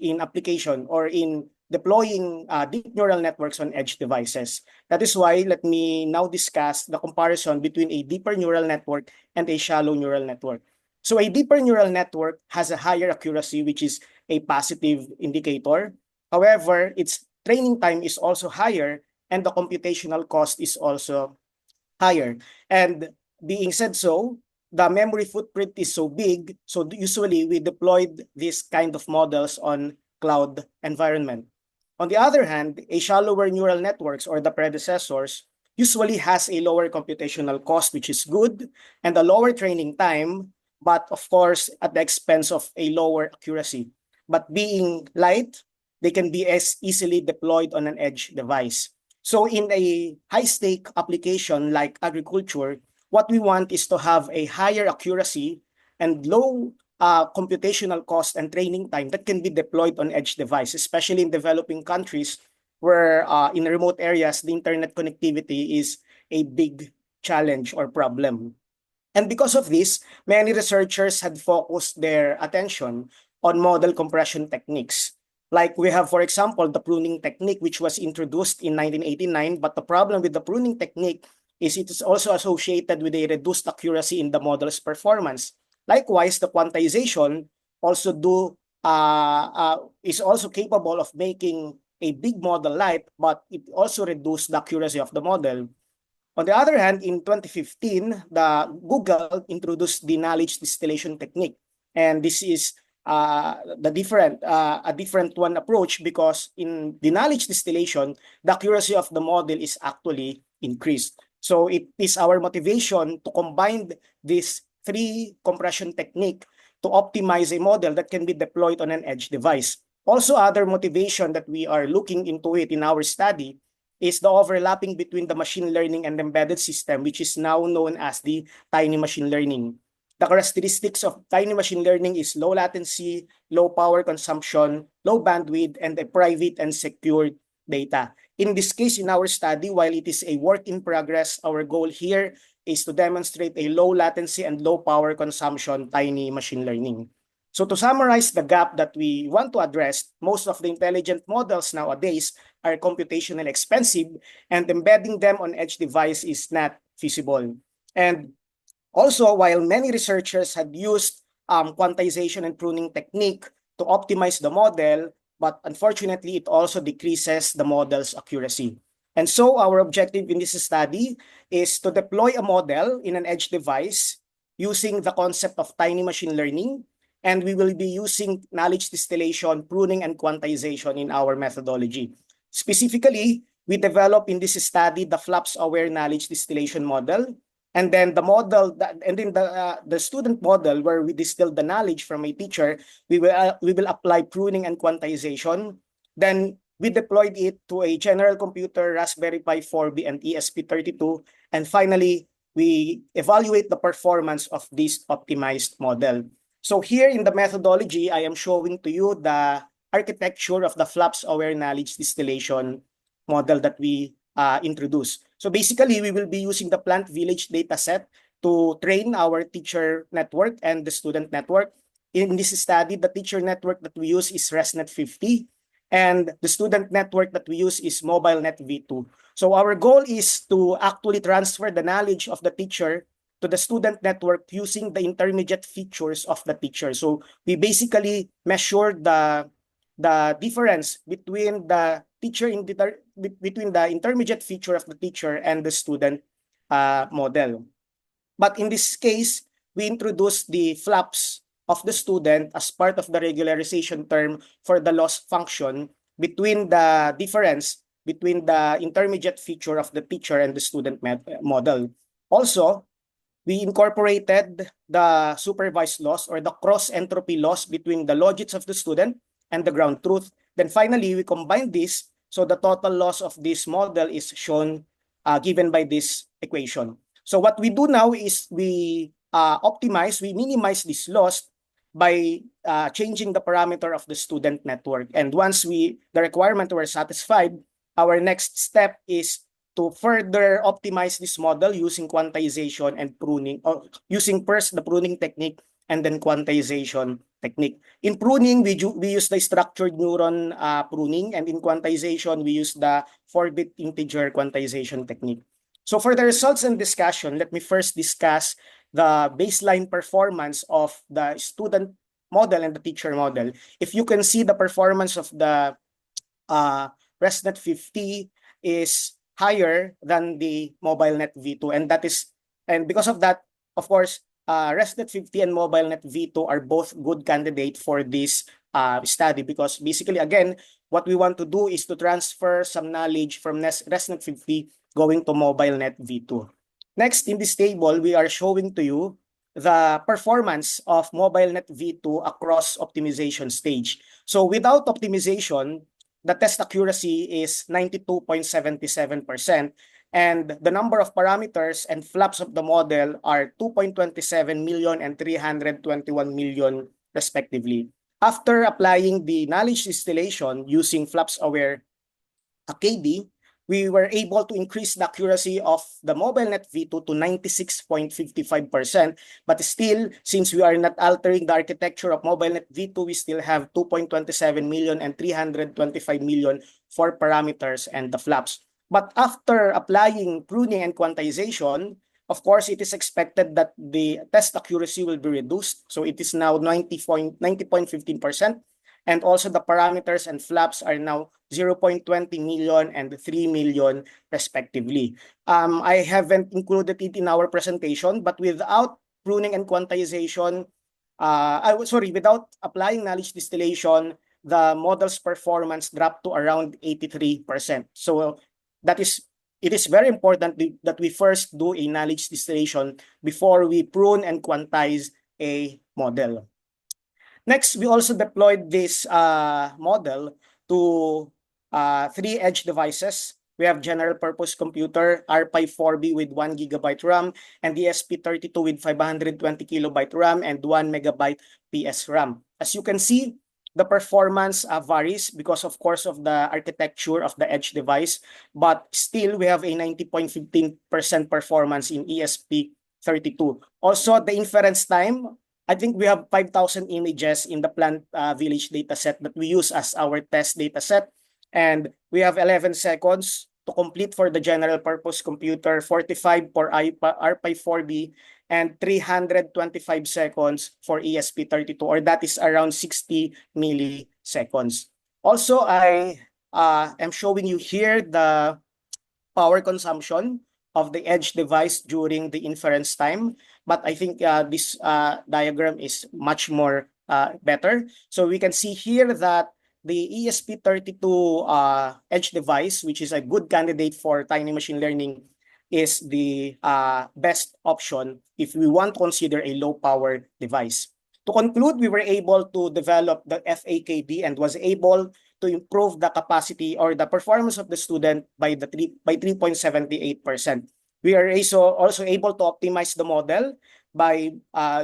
in application or in deploying deep neural networks on edge devices. That is why let me now discuss the comparison between a deeper neural network and a shallow neural network. So a deeper neural network has a higher accuracy, which is a positive indicator. However, its training time is also higher and the computational cost is also higher. And being said so, the memory footprint is so big, so usually we deployed this kind of models on cloud environment. On the other hand, a shallower neural networks or the predecessors usually has a lower computational cost, which is good, and a lower training time, but of course at the expense of a lower accuracy. But being light, they can be as easily deployed on an edge device. So in a high-stake application like agriculture, what we want is to have a higher accuracy and low computational cost and training time that can be deployed on edge devices, especially in developing countries where in remote areas, the internet connectivity is a big challenge or problem. And because of this, many researchers had focused their attention on model compression techniques. Like we have, for example, the pruning technique, which was introduced in 1989. But the problem with the pruning technique is it is also associated with a reduced accuracy in the model's performance. Likewise, the quantization also is also capable of making a big model light, but it also reduces the accuracy of the model. On the other hand, in 2015, Google introduced the knowledge distillation technique. And this is a different one approach because in the knowledge distillation, the accuracy of the model is actually increased. So it is our motivation to combine this three compression technique to optimize a model that can be deployed on an edge device. Also, other motivation that we are looking into it in our study is the overlapping between the machine learning and embedded system, which is now known as the tiny machine learning. The characteristics of tiny machine learning is low latency, low power consumption, low bandwidth, and a private and secure data. In this case, in our study, while it is a work in progress, our goal here is to demonstrate a low latency and low power consumption tiny machine learning. So to summarize the gap that we want to address, most of the intelligent models nowadays are computationally expensive, and embedding them on edge device is not feasible. And also, while many researchers had used quantization and pruning technique to optimize the model, but unfortunately, it also decreases the model's accuracy. And so our objective in this study is to deploy a model in an edge device using the concept of tiny machine learning, and we will be using knowledge distillation, pruning, and quantization in our methodology. Specifically, we develop in this study the flaps-aware knowledge distillation model, and then the model, and then the student model where we distill the knowledge from a teacher, we will apply pruning and quantization. Then we deployed it to a general computer, Raspberry Pi 4B and ESP32, and finally we evaluate the performance of this optimized model. So here in the methodology, I am showing to you the architecture of the flaps-aware knowledge distillation model that we introduced. So basically, we will be using the plant village dataset to train our teacher network and the student network. In this study, the teacher network that we use is ResNet 50, and the student network that we use is MobileNet V2. So our goal is to actually transfer the knowledge of the teacher to the student network using the intermediate features of the teacher. So we basically measure the difference between the teacher between the intermediate feature of the teacher and the student model. But in this case, we introduce the flaps of the student as part of the regularization term for the loss function between the difference between the intermediate feature of the teacher and the student model. Also, we incorporated the supervised loss or the cross entropy loss between the logits of the student and the ground truth. Then finally, we combine this, so the total loss of this model is shown given by this equation. So what we do now is we minimize this loss by changing the parameter of the student network. And once the requirement were satisfied, our next step is to further optimize this model using quantization and pruning, or using first the pruning technique and then quantization technique. In pruning, we use the structured neuron pruning, and in quantization, we use the 4-bit integer quantization technique. So for the results and discussion, let me first discuss the baseline performance of the student model and the teacher model. If you can see, the performance of the ResNet 50 is higher than the MobileNet V2, and because of that, of course, ResNet 50 and MobileNet V2 are both good candidates for this study, because basically, again, what we want to do is to transfer some knowledge from ResNet 50 going to MobileNet V2. Next, in this table, we are showing to you the performance of MobileNet V2 across optimization stage. So without optimization, the test accuracy is 92.77%, and the number of parameters and flaps of the model are 2.27 million and 321 million respectively. After applying the knowledge distillation using flaps-aware ICADEIS, we were able to increase the accuracy of the MobileNet V2 to 96.55%. But still, since we are not altering the architecture of MobileNet V2, we still have 2.27 million and 325 million for parameters and the flaps. But after applying pruning and quantization, of course, it is expected that the test accuracy will be reduced. So it is now 90.15%. And also the parameters and flaps are now 0.20 million and 3 million respectively. I haven't included it in our presentation, but without pruning and quantization, without applying knowledge distillation, the model's performance dropped to around 83%. So it is very important that we first do a knowledge distillation before we prune and quantize a model. Next, we also deployed this model to 3 edge devices. we have general purpose computer, R5-4B with 1 gigabyte RAM, and the ESP32 with 520 kilobyte RAM and 1 megabyte PS RAM. As you can see, the performance varies because, of course, of the architecture of the edge device, but still we have a 90.15% performance in ESP32. Also, the inference time, I think we have 5,000 images in the plant village dataset that we use as our test dataset. And we have 11 seconds to complete for the general purpose computer, 45 for R5-4B, and 325 seconds for ESP32, or that is around 60 milliseconds. Also, I am showing you here the power consumption of the edge device during the inference time, but I think this diagram is much more better. So we can see here that the ESP32 edge device, which is a good candidate for tiny machine learning, is the best option if we want to consider a low power device. To conclude, we were able to develop the FAKD and was able to improve the capacity or the performance of the student by 3.78%. We are also able to optimize the model by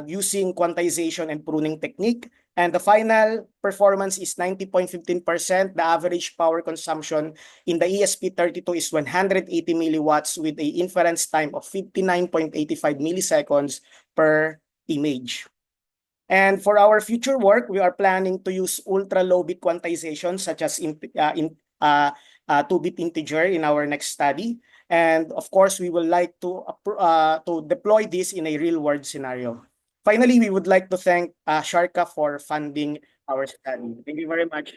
using quantization and pruning technique. And the final performance is 90.15%. The average power consumption in the ESP32 is 180 milliwatts with a inference time of 59.85 milliseconds per image. And for our future work, we are planning to use ultra-low bit quantization, such as 2-bit integer in our next study. And of course, we would like to deploy this in a real-world scenario. Finally, we would like to thank Sharka for funding our study. Thank you very much.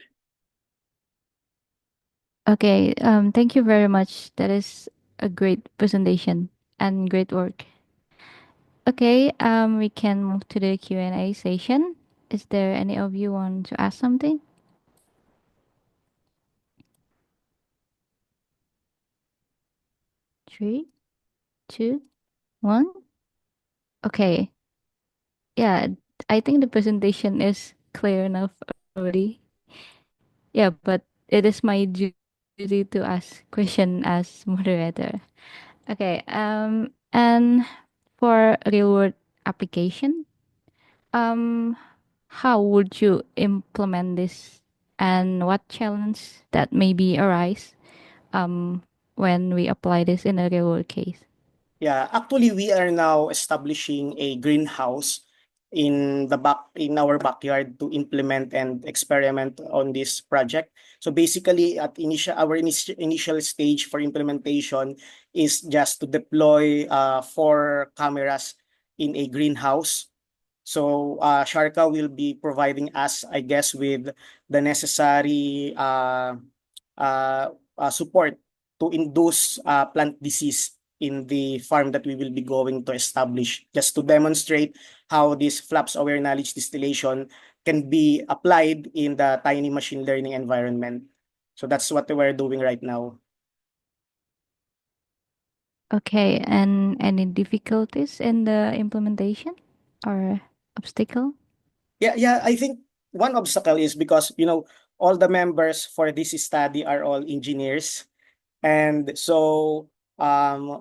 Okay, thank you very much. That is a great presentation and great work. Okay, we can move to the Q&A session. Is there any of you want to ask something? Three, two, one. Okay. Yeah, I think the presentation is clear enough already. Yeah, but it is my duty to ask question as moderator. Okay. And for real world application, um, how would you implement this, and what challenge that maybe arise, um, when we apply this in a real world case? Yeah, actually, we are now establishing a greenhouse in our backyard to implement and experiment on this project. So basically, at our initial stage for implementation is just to deploy 4 cameras in a greenhouse. So Sharka will be providing us, I guess, with the necessary support to induce plant disease in the farm that we will be going to establish, just to demonstrate how this flaps aware knowledge distillation can be applied in the tiny machine learning environment. So that's what we're doing right now. Okay, and any difficulties in the implementation or obstacle? Yeah, I think one obstacle is because, all the members for this study are all engineers. And so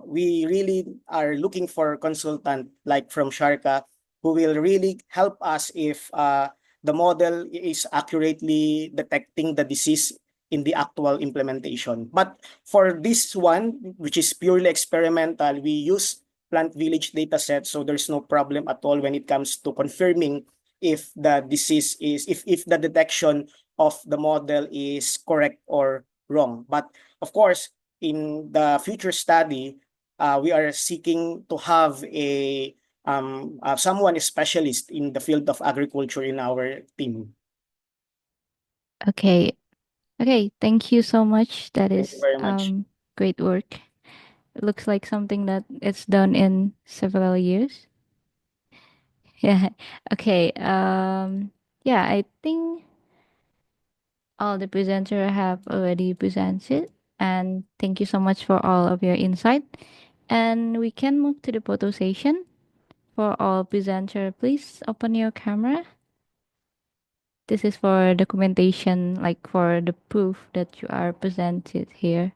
we really are looking for a consultant like from Sharka who will really help us if the model is accurately detecting the disease in the actual implementation. But for this one, which is purely experimental, we use plant village dataset, so there's no problem at all when it comes to confirming if the disease is, if the detection of the model is correct or wrong. But of course, in the future study, we are seeking to have someone specialist in the field of agriculture in our team. Okay. Okay, thank you so much. That Thank you is very much. great work. It looks like something that it's done in several years. Yeah. Okay. Yeah, I think all the presenter have already presented, and thank you so much for all of your insight. And we can move to the photo session. For all presenter, please open your camera. This is for documentation, like for the proof that you are presented here.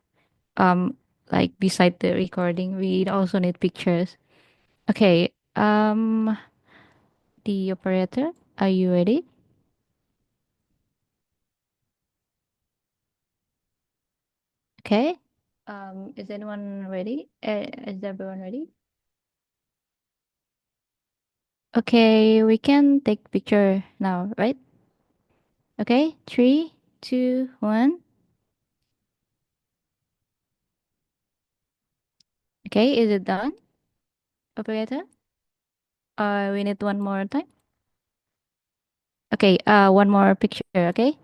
like beside the recording, we also need pictures. Okay. The operator, are you ready? Okay. Is anyone ready? Is everyone ready? Okay, we can take picture now, right? Okay, 3, 2, 1. Okay, is it done, operator? We need one more time. Okay, one more picture. Okay,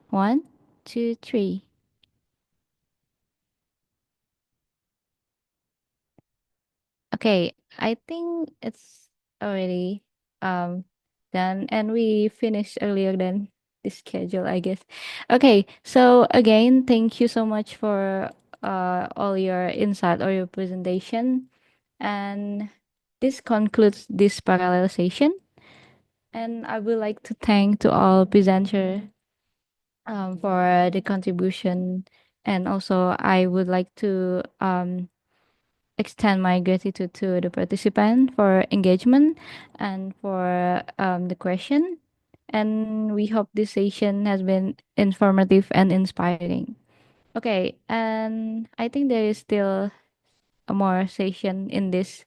1, 2, 3. Okay, I think it's already um done, and we finished earlier than the schedule, I guess. Okay, so again, thank you so much for all your insight or your presentation, and this concludes this parallel session. And I would like to thank to all presenter for the contribution, and also I would like to extend my gratitude to the participant for engagement and for the question. And we hope this session has been informative and inspiring. Okay, and I think there is still a more session in this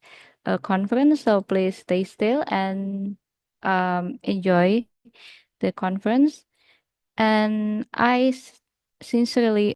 conference, so please stay still and enjoy the conference. And I sincerely